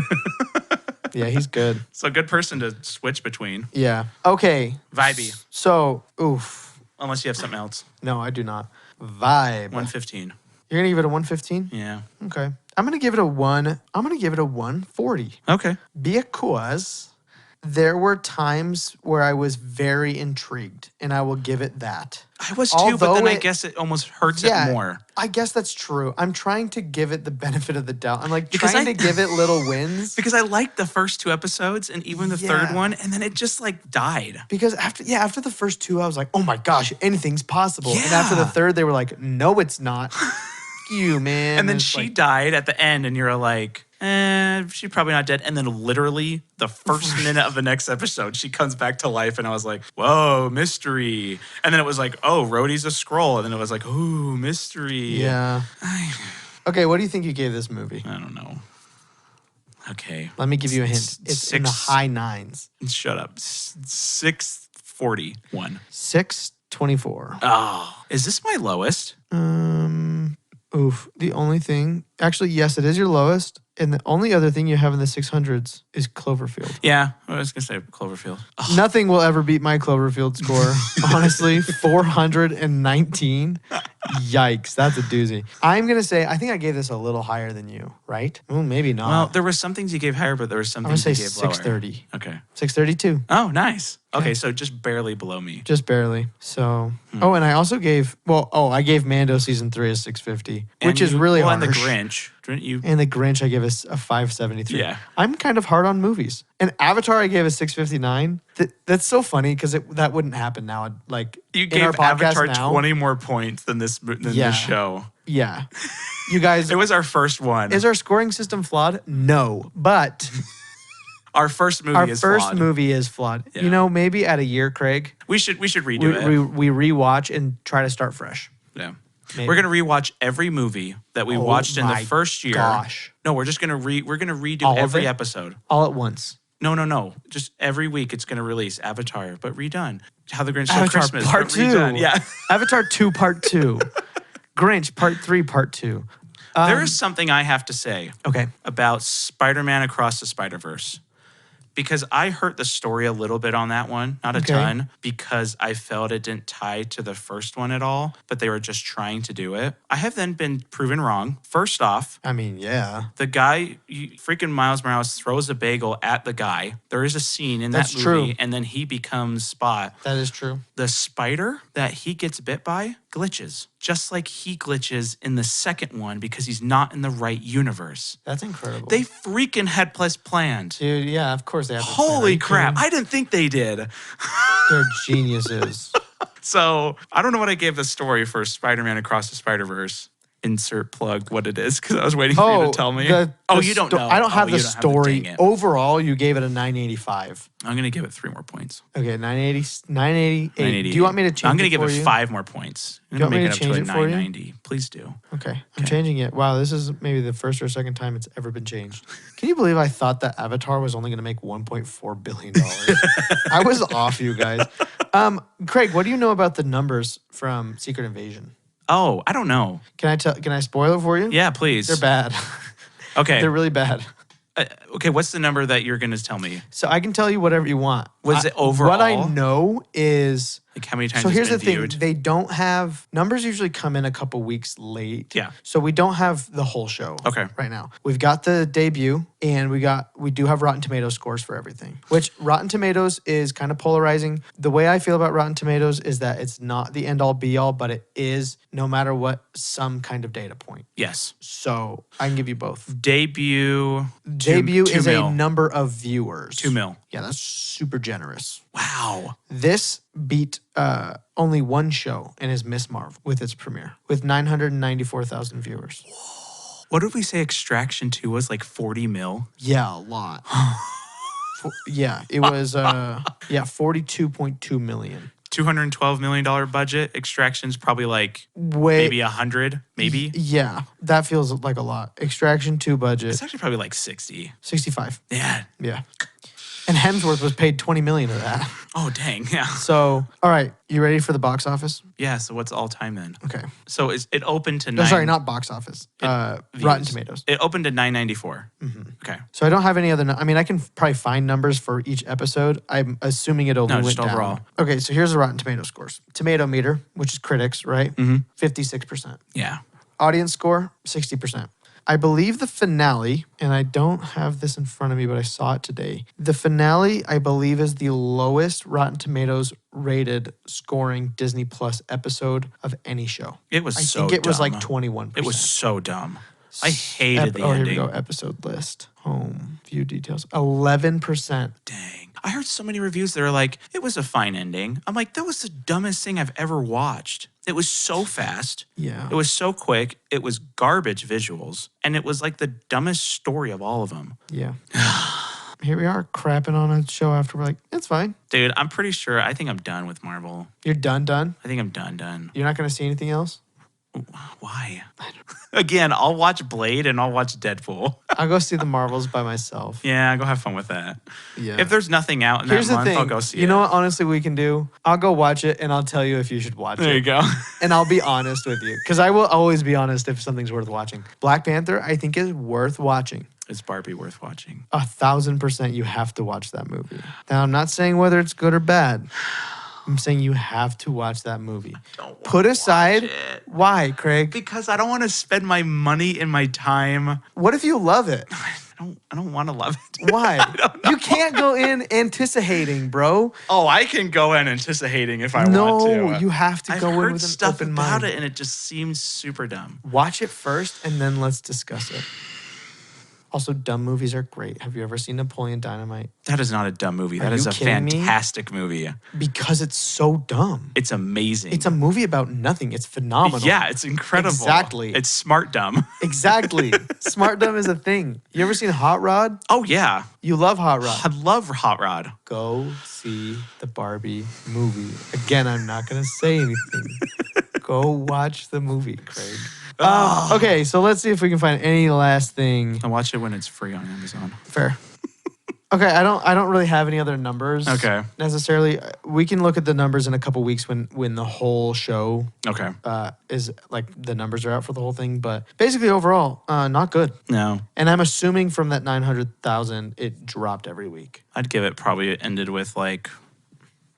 Yeah, he's good. So good person to switch between. Yeah. Okay. Vibey. So, oof. Unless you have something else. No, I do not. Vibe. 115. You're gonna give it a 115? Yeah. Okay. I'm gonna give it a 140. Okay. Because there were times where I was very intrigued, and I will give it that. I was too, but Although then I it- guess it almost hurts Yeah, it more. I guess that's true. I'm trying to give it the benefit of the doubt. I'm like Because trying I- to give it little wins. Because I liked the first two episodes and even the third Yeah. one, and then it just like died. Because after the first two, I was like, oh my gosh, anything's possible. And after the Yeah. third, they were like, no, it's not. You, man. And then it's she like, died at the end, and you're like, she's probably not dead. And then literally the first minute of the next episode, she comes back to life, and I was like, whoa, mystery. And then it was like, oh, Rhodey's a scroll. And then it was like, ooh, mystery. yeah. Okay, what do you think you gave this movie? I don't know. Okay. Let me give you a hint. It's in the high nines. Shut up. 641. 624. Oh, is this my lowest? Oof. The only thing, actually, yes, it is your lowest. And the only other thing you have in the 600s is Cloverfield. Yeah, I was going to say Cloverfield. Oh, Nothing will ever beat my Cloverfield score. Honestly, 419. Yikes, that's a doozy. I'm going to say, I think I gave this a little higher than you, right? Ooh, maybe not. well, there were some things you gave higher, but there were some I'm going things to you say gave lower. 630. Okay. 632. Oh, nice. Okay, so just barely below me. Just barely. So, oh, and I also gave, I gave Mando season 3 a 650, which is really well, harsh. and the Grinch. Didn't you? And the Grinch, I gave a 573. Yeah. I'm kind of hard on movies. And Avatar, I gave a 659. That's so funny because that wouldn't happen now. Like You in our gave podcast Avatar now, 20 more points than this Yeah. show. Yeah. You guys, It was our first one. is our scoring system flawed? No. But our first movie our is first flawed. movie is flawed. Yeah. You know, maybe at a year, Craig, We should redo it. we rewatch and try to start fresh. Yeah. Maybe. We're gonna rewatch every movie that we Oh watched in the my first year. gosh. No, we're just gonna redo All of every it? episode. All at once. No. Just every week it's gonna release Avatar, but redone. How the Grinch Stole Avatar Christmas. Part but 2. redone. Yeah. Avatar 2 Part 2. Grinch Part 3 Part 2. There is something I have to say Okay. about Spider-Man Across the Spider-Verse. because I hurt the story a little bit on that one, not a Okay. ton, because I felt it didn't tie to the first one at all, but they were just trying to do it. I have then been proven wrong. First off, I mean, yeah. the guy, freaking Miles Morales throws a bagel at the guy. There is a scene in That's that movie, true. and then he becomes Spot. That is true. The spider that he gets bit by glitches, just like he glitches in the second one because he's not in the right universe. That's incredible. They freaking had planned. Dude, yeah, of course they have. this plan. Are Holy you crap. kidding? I didn't think they did. They're geniuses. So I don't know what I gave the story for Spider-Man Across the Spider-Verse. Insert plug what it is because I was waiting for you to tell me. You don't know. I don't have the you story. dang it. Overall, you gave it a 985. I'm going to give it 3 more points. Okay, 988. 988. Do you want me to change I'm going to it give for it you? 5 more points. I'm You want going me to to make it change up to it a for you? 990. Please do. Okay, I'm changing it. Wow, this is maybe the first or second time it's ever been changed. Can you believe I thought that Avatar was only going to make $1.4 billion? I was off, you guys. Craig, what do you know about the numbers from Secret Invasion? Oh, I don't know. Can I spoil it for you? Yeah, please. They're bad. Okay. They're really bad. Okay, what's the number that you're going to tell me? So I can tell you whatever you want. Was it overall? What I know is. Like how many times So it's here's the been thing: viewed? they don't have numbers. Usually come in a couple weeks late. Yeah. So we don't have the whole show. Okay. Right now, we've got the debut, and we do have Rotten Tomatoes scores for everything. Which Rotten Tomatoes is kind of polarizing. The way I feel about Rotten Tomatoes is that it's not the end all be all, but it is no matter what some kind of data point. Yes. So I can give you both. Debut. Debut two is mil. a number of viewers. 2 mil. Yeah, that's super generous. Wow. This beat only one show and is Miss Marvel with its premiere with 994,000 viewers. What did we say Extraction 2 was like 40 mil? Yeah, a lot. Yeah, it was 42.2 million. $212 million budget. Extraction's probably like Way maybe 100, maybe. Yeah, that feels like a lot. Extraction 2 budget It's actually probably like 60. 65. Yeah. Yeah. And Hemsworth was paid 20 million of that. Oh, dang. Yeah. So, all right, you ready for the box office? Yeah. So what's all time then? Okay. So it opened to No, 9. sorry, not box office. Rotten views. Tomatoes. It opened to 994. Okay. So I don't have any other. I mean, I can probably find numbers for each episode. I'm assuming it only No, went just overall. down. Okay, so here's the Rotten Tomato scores. Tomato meter, which is critics, right? 56%. Yeah. Audience score, 60%. I believe the finale, and I don't have this in front of me, but I saw it today. The finale, I believe, is the lowest Rotten Tomatoes rated scoring Disney Plus episode of any show. It was I so think it was dumb. like 21%. It was so dumb. I hated the ending. Here we go. Episode list. Home. View details. 11%. Dang. I heard so many reviews that are like, it was a fine ending. I'm like, that was the dumbest thing I've ever watched. It was so fast. Yeah. It was so quick. It was garbage visuals. And it was like the dumbest story of all of them. Yeah. Here we are crapping on a show after we're like, it's fine. Dude, I'm pretty sure, I think I'm done with Marvel. You're done? I think I'm done. You're not going to see anything else? Why? Again, I'll watch Blade and I'll watch Deadpool. I'll go see the Marvels by myself. Yeah, go have fun with that. Yeah. If there's nothing out in Here's that the month, thing. I'll go see it. You know what, honestly, we can do? I'll go watch it and I'll tell you if you should watch There it. you go. And I'll be honest with you. Because I will always be honest if something's worth watching. Black Panther, I think, is worth watching. Is Barbie worth watching? 1,000% you have to watch that movie. Now, I'm not saying whether it's good or bad. I'm saying you have to watch that movie. Put aside, why, Craig? Because I don't want to spend my money and my time. What if you love it? I don't want to love it. Why? You can't go in anticipating, bro. Oh, I can go in anticipating if I want to. No, you have to I've go in heard with an stuff open about mind. it, and it just seems super dumb. Watch it first, and then let's discuss it. Also, dumb movies are great. Have you ever seen Napoleon Dynamite? That is not a dumb movie. Are That is you a kidding me? fantastic movie. Because it's so dumb. It's amazing. It's a movie about nothing. It's phenomenal. Yeah, it's incredible. Exactly. It's smart dumb. Exactly. Smart dumb is a thing. You ever seen Hot Rod? Oh, yeah. You love Hot Rod. I love Hot Rod. Go see the Barbie movie. Again, I'm not going to say anything. Go watch the movie, Craig. Okay, so let's see if we can find any last thing. I watch it when it's free on Amazon. Fair. Okay, I don't really have any other numbers. Okay. Necessarily, we can look at the numbers in a couple weeks when the whole show Okay. is like the numbers are out for the whole thing. But basically, overall, not good. No, And I'm assuming from that 900,000, it dropped every week. I'd give it probably ended with like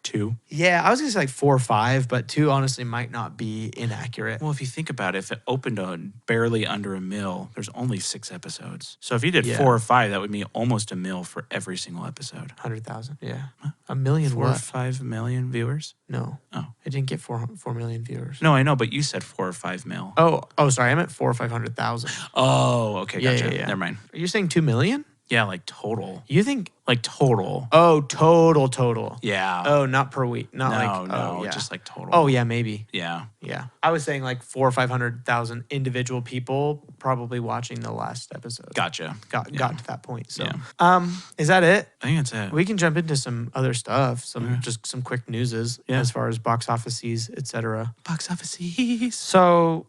2. Yeah, I was gonna say like 4 or 5, but 2 honestly might not be inaccurate. Well, if you think about it, if it opened on barely under $1 million, there's only 6 episodes. So if you did Yeah. 4 or 5, that would mean almost $1 million for every single episode. 100,000, yeah, a million. 4 or What? 5 million viewers? No, Oh. it didn't get 4 million viewers. No, I know, but you said 4 or 5 mil. Oh, sorry, I meant 400,000 or 500,000. Oh, okay, Yeah, gotcha. yeah, yeah. Never mind. Are you saying 2 million? Yeah, like total. You think? Like total. Oh, total. Yeah. Oh, not per week. Not like no, oh, yeah. just like total. Oh yeah, maybe. Yeah. Yeah, I was saying like 400,000 or 500,000 individual people probably watching the last episode. Gotcha. Got to that point. So, Yeah. Is that it? I think that's it. We can jump into some other stuff, just some quick newses Yeah. as far as box offices, etc. Box offices. So,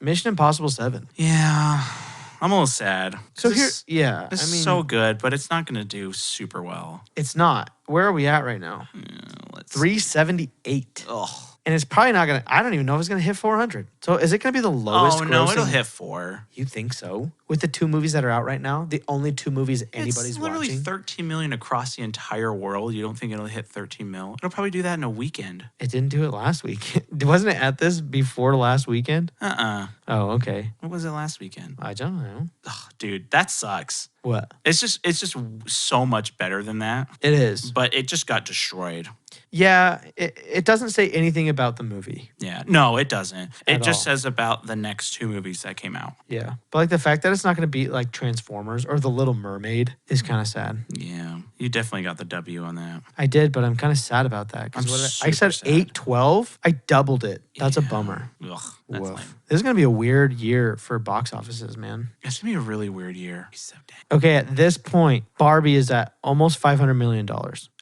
Mission Impossible 7. Yeah. I'm a little sad. So This- yeah, This I mean, is so good, but it's not going to do super well. it's not. Where are we at right now? Let's 378. Ugh. And it's probably not gonna. I don't even know if it's gonna hit 400. So is it gonna be the lowest? Oh, no, grossing- it'll hit 4. You think so? With the 2 movies that are out right now, the only 2 movies anybody's It's literally watching. 13 million across the entire world. You don't think it'll hit 13 mil? It'll probably do that in a weekend. It didn't do it last week. Wasn't it at this before last weekend? Oh, okay. What was it last weekend? I don't know. Ugh, dude, that sucks. What? It's just so much better than that. It is. But it just got destroyed. Yeah, it doesn't say anything about the movie. Yeah. No, it doesn't. It At just all. says about the next 2 movies that came out. Yeah. But like the fact that it's not going to beat like Transformers or The Little Mermaid is kind of sad. Yeah. You definitely got the W on that. I did, but I'm kind of sad about that. I'm Because I said super sad. 812, I doubled it. That's a Yeah. bummer. Ugh, that's Woof. lame. This is going to be a weird year for box offices, man. It's gonna be a really weird year. So dang. Okay, at this point, Barbie is at almost $500 million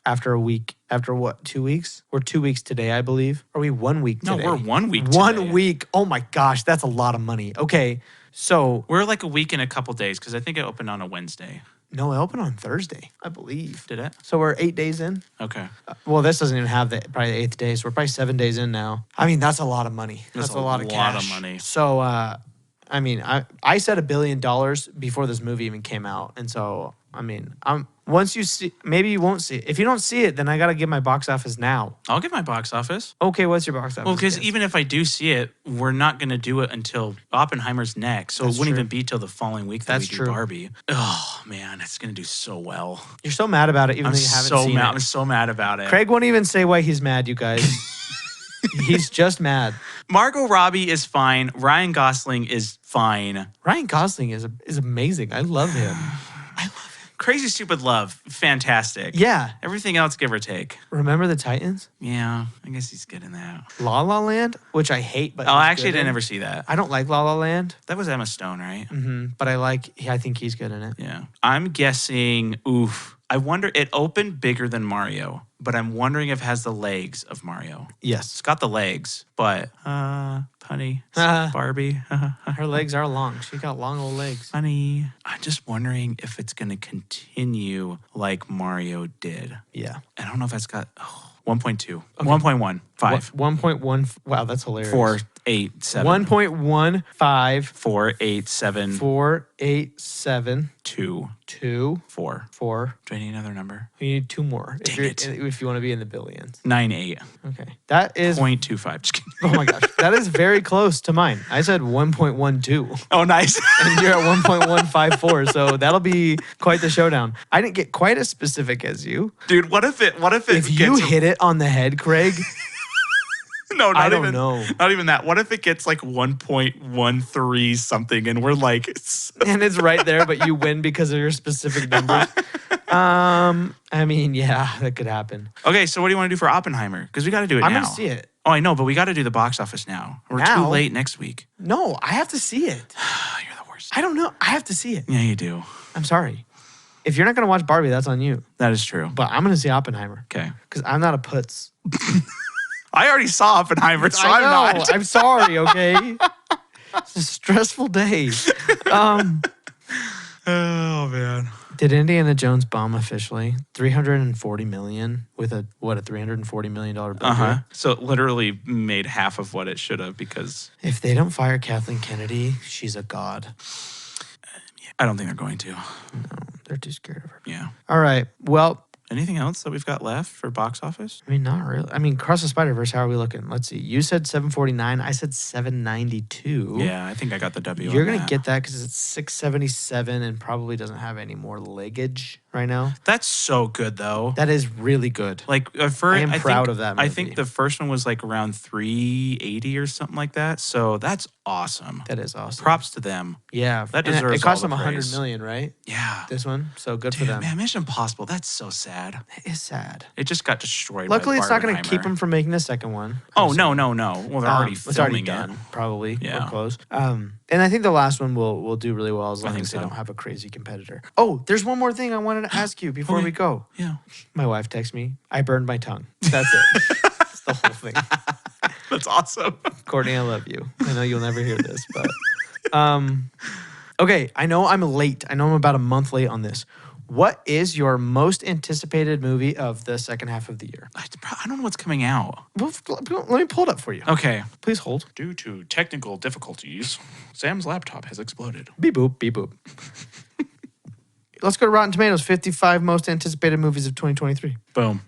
after a week. After what, 2 weeks? We're 2 weeks today, I believe. Are we 1 week No, today? we're 1 week. One today. week. Oh my gosh, that's a lot of money. Okay, so We're like a week and a couple days because I think it opened on a Wednesday. no, it opened on Thursday, I believe. Did it? So we're 8 days in. Okay. Well, this doesn't even have probably the 8th day, so we're probably 7 days in now. I mean, that's a lot of money. That's That's a a lot of cash. lot of money. So, I mean, I said $1 billion before this movie even came out, and so I mean, once you see, maybe you won't see it. If you don't see it, then I gotta give my box office now. I'll get my box office. Okay, what's your box office? Well, because guess? even if I do see it, we're not going to do it until Oppenheimer's next. So That's it wouldn't true. even be till the following week that That's we do true. Barbie. Oh, man, it's going to do so well. You're so mad about it, even I'm though you haven't so seen mad. it. I'm so mad about it. Craig won't even say why he's mad, you guys. He's just mad. Margot Robbie is fine. Ryan Gosling is fine. Ryan Gosling is amazing. I love him. Crazy Stupid Love, fantastic. Yeah. Everything else, give or take. Remember the Titans? Yeah, I guess he's good in that. La La Land, which I hate, but Oh, he's actually, I good didn't in. ever see that. I don't like La La Land, That was Emma Stone, right? but I think he's good in it. Yeah. I'm guessing, I wonder, it opened bigger than Mario, but I'm wondering if it has the legs of Mario. Yes. It's got the legs, but, punny, Barbie, Her legs are long. She got long old legs. funny. I'm just wondering if it's going to continue like Mario did. Yeah. I don't know if it's got 1.2, 1.1, 5, 1.1. Wow, that's hilarious. 4, 8, 7. 1.15. 4, 8, 7, 487 2, 2 4. 4. Do I need another number? You need 2 more Dang it. if you want to be in the billions. 9, 8. Okay. That is 0.25. Just kidding. oh my gosh. That is very close to mine. I said 1.12 Oh, nice. and you're at 1.154. So that'll be quite the showdown. I didn't get quite as specific as you. Dude, what if it If you hit it on the head, Craig, no, not I don't even, know. Not even that. What if it gets like 1.13 something and we're like, and it's right there, but you win because of your specific numbers. I mean, yeah, that could happen. okay, so what do you want to do for Oppenheimer? Because we got to do it I'm now. gonna see it. Oh, I know, but we got to do the box office now. We're too Now? late next week. No, I have to see it. You're the worst. I don't know. I have to see it. Yeah, you do. I'm sorry. If you're not gonna watch Barbie, that's on you. That is true. But I'm gonna see Oppenheimer Okay. because I'm not a putz. I already saw Oppenheimer, so I I'm know. not. I'm sorry. Okay. It's a stressful day. Oh, man. Did Indiana Jones bomb officially? 340 million with a $340 million budget. So it literally made half of what it should have because If they don't fire Kathleen Kennedy, she's a god. I don't think they're going to. No, they're too scared of her. Yeah. All right. Well, Anything else that we've got left for box office? I mean, not really. I mean, Cross the Spider-Verse, how are we looking? Let's see. You said 749. I said 792. Yeah, I think I got the W. You're on going to that. get that because it's 677 and probably doesn't have any more leggage right now. That's so good though. That is really good. Like for I am proud think, of that I movie. think the first one was like around 380 or something like that. So that's awesome. That is awesome. Props to them. Yeah. That And deserves it cost all them the 100 praise. million, right? Yeah. This one. So good for Dude, them. man, Mission Impossible. That's so sad. It is sad. It just got destroyed. Luckily, by it's not going to keep Barbenheimer. them from making a second one. Oh no. Well, they're already It's already filming done, it. probably. Yeah. Or close. And I think the last one will do really well as long think as they so. don't have a crazy competitor. Oh, there's one more thing I wanted to ask you before Okay. we go. Yeah. My wife texted me. I burned my tongue. That's it. That's the whole thing. That's awesome. Courtney, I love you. I know you'll never hear this, but okay. I know I'm late. I know I'm about a month late on this. What is your most anticipated movie of the second half of the year? I don't know what's coming out. Well, let me pull it up for you. Okay. Please hold. Due to technical difficulties, Sam's laptop has exploded. Beep boop, beep boop. Let's go to Rotten Tomatoes. 55 most anticipated movies of 2023. Boom.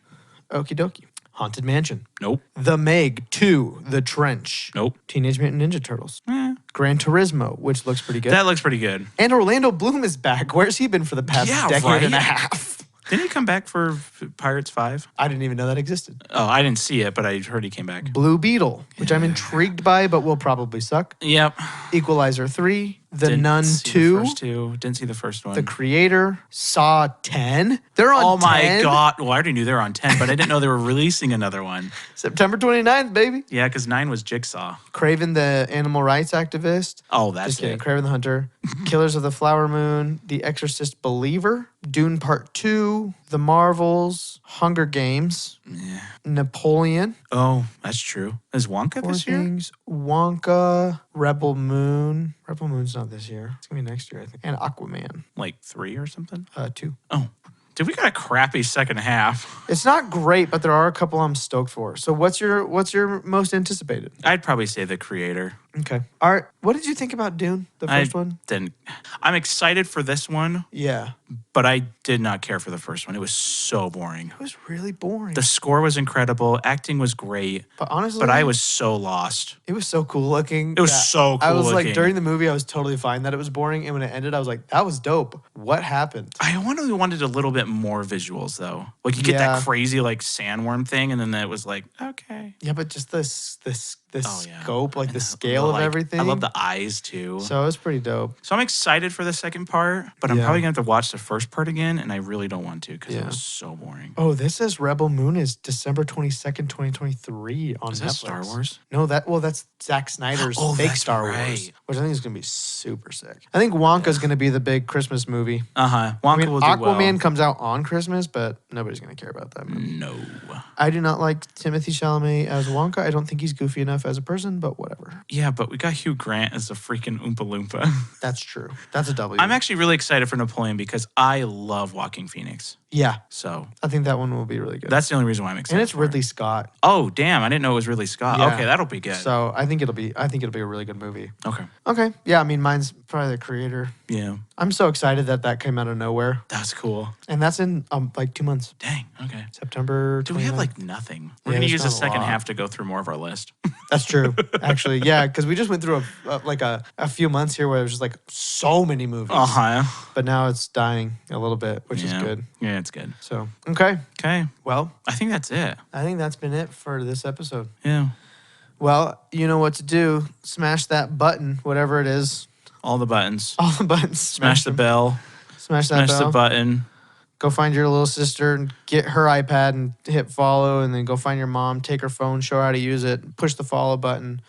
Okie dokie. Haunted Mansion. Nope. The Meg 2. The Trench. Nope. Teenage Mutant Ninja Turtles. Eh, Gran Turismo, which looks pretty good. that looks pretty good. And Orlando Bloom is back. Where's he been for the past Yeah, decade and a right. half? Didn't he come back for Pirates 5? I didn't even know that existed. Oh, I didn't see it, but I heard he came back. Blue Beetle, which I'm intrigued by, but will probably suck. Yep. Equalizer 3. The Didn't Nun see 2. The first two. Didn't see the first one. The Creator. Saw 10. They're on oh my 10. god. Well, I already knew they were on 10, but I didn't know they were releasing another one. September 29th, baby. Yeah, because 9 was Jigsaw. Craven the animal rights activist. Oh, that's Just kidding. it. Craven the Hunter. Killers of the Flower Moon. The Exorcist Believer. Dune Part 2. The Marvels. Hunger Games. Yeah. Napoleon. Oh, that's true. Is Wonka Four this year? things. Wonka. Rebel Moon. Rebel Moon's not this year. It's going to be next year, I think. And Aquaman. Like 3 or something? 2. Oh. Dude, we got a crappy second half. It's not great, but there are a couple I'm stoked for. So what's your most anticipated? I'd probably say The Creator. Okay. All right. What did you think about Dune, the first one? I'm excited for this one, Yeah. but I did not care for the first one. It was so boring. It was really boring. The score was incredible. Acting was great, But honestly, but I was so lost. it was so cool looking. It was that so I cool was like, looking. during the movie, I was totally fine that it was boring. And when it ended, I was like, that was dope. What happened? I wanted a little bit more visuals though. Like you get Yeah. that crazy like sandworm thing, and then it was like, okay. Yeah, but just the Oh, yeah. scope, like And the scale of like, everything. I love the eyes too. So it was pretty dope. So I'm excited for the second part, but I'm Yeah. probably gonna have to watch the first part again, and I really don't want to because Yeah. it was so boring. Oh, this says Rebel Moon is December 22nd, 2023 on Is Netflix. that Star Wars? No, that's Zack Snyder's Oh, fake that's Star Wars, right. which I think is going to be super sick. I think Wonka's going to be the big Christmas movie. Wonka I mean, will do Aquaman comes out on Christmas, but nobody's going to care about that movie. well. No. I do not like Timothy Chalamet as Wonka. I don't think he's goofy enough as a person, but whatever. Yeah, but we got Hugh Grant as a freaking Oompa Loompa. That's true. That's a W. I'm actually really excited for Napoleon because I love Walking Phoenix. Yeah, So I think that one will be really good. that's the only reason why I'm excited. and it's for it. Ridley Scott. Oh, damn. I didn't know it was Ridley Scott. Yeah. Okay, that'll be good. So I think it'll be a really good movie. Okay. Okay. Yeah, I mean mine's probably The Creator. Yeah. I'm so excited that came out of nowhere. That's cool. And that's in like 2 months. Dang. Okay. September 29th. Do we have like nothing? We're Yeah, going to there's use the not a second lot. half to go through more of our list. That's true. Actually, yeah, because we just went through a few months here where it was just like so many movies. Uh-huh. But now it's dying a little bit, which is Yeah. good. Yeah, it's good. So, okay. Okay. Well, I think that's it. I think that's been it for this episode. Yeah. Well, you know what to do. Smash that button, whatever it is. All the buttons. All the buttons. Smash the them. bell. Smash that Smash bell. the button. Go find your little sister and get her iPad and hit follow, and then go find your mom, take her phone, show her how to use it, push the follow button.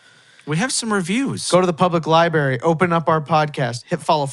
We have some reviews. Go to the public library, open up our podcast, hit follow.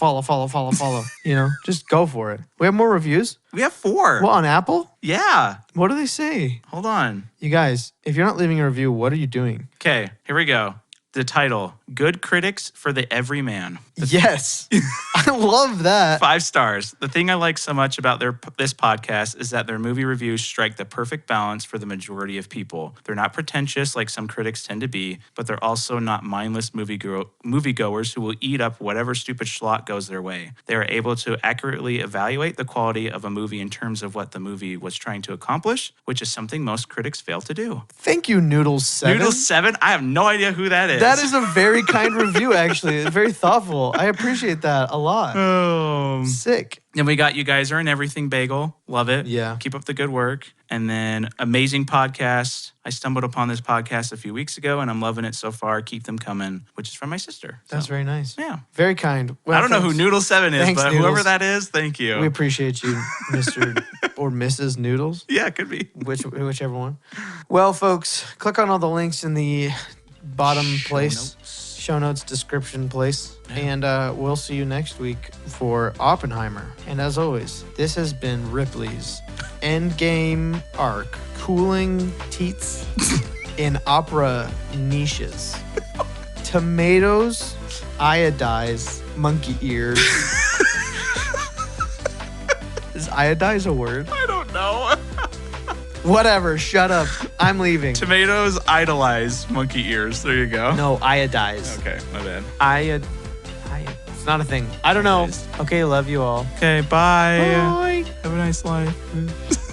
You know, just go for it. We have more reviews. We have 4. Well, on Apple? Yeah. What do they say? Hold on. You guys, if you're not leaving a review, what are you doing? Okay, here we go. The title, Good critics for the everyman. Yes. I love that. 5 stars. The thing I like so much about this podcast is that their movie reviews strike the perfect balance for the majority of people. They're not pretentious like some critics tend to be, but they're also not mindless moviegoers who will eat up whatever stupid schlot goes their way. They are able to accurately evaluate the quality of a movie in terms of what the movie was trying to accomplish, which is something most critics fail to do. Thank you, Noodles7. Noodles7? I have no idea who that is. That is a very kind review, actually. It's very thoughtful. I appreciate that a lot. Sick. Then we got You Guys Are in Everything Bagel. Love it. Yeah. Keep up the good work. And then amazing podcast. I stumbled upon this podcast a few weeks ago and I'm loving it so far. Keep them coming, which is from my sister. That's very nice. Yeah. Very kind. Well, I don't know who Noodle7 is, Thanks, but Noodles. whoever that is, thank you. We appreciate you, Mr. or Mrs. Noodles. Yeah, it could be. Whichever one. Well, folks, click on all the links in the bottom show notes description place. And we'll see you next week for Oppenheimer. And as always, this has been Ripley's Endgame arc, cooling teats in opera niches. Tomatoes, iodize, monkey ears. Is iodize a word? I don't know. Whatever, shut up. I'm leaving. Tomatoes idolize monkey ears. There you go. No, iodize. Okay, my bad. It's not a thing. I don't know. Okay, love you all. Okay, bye. Bye. Have a nice life.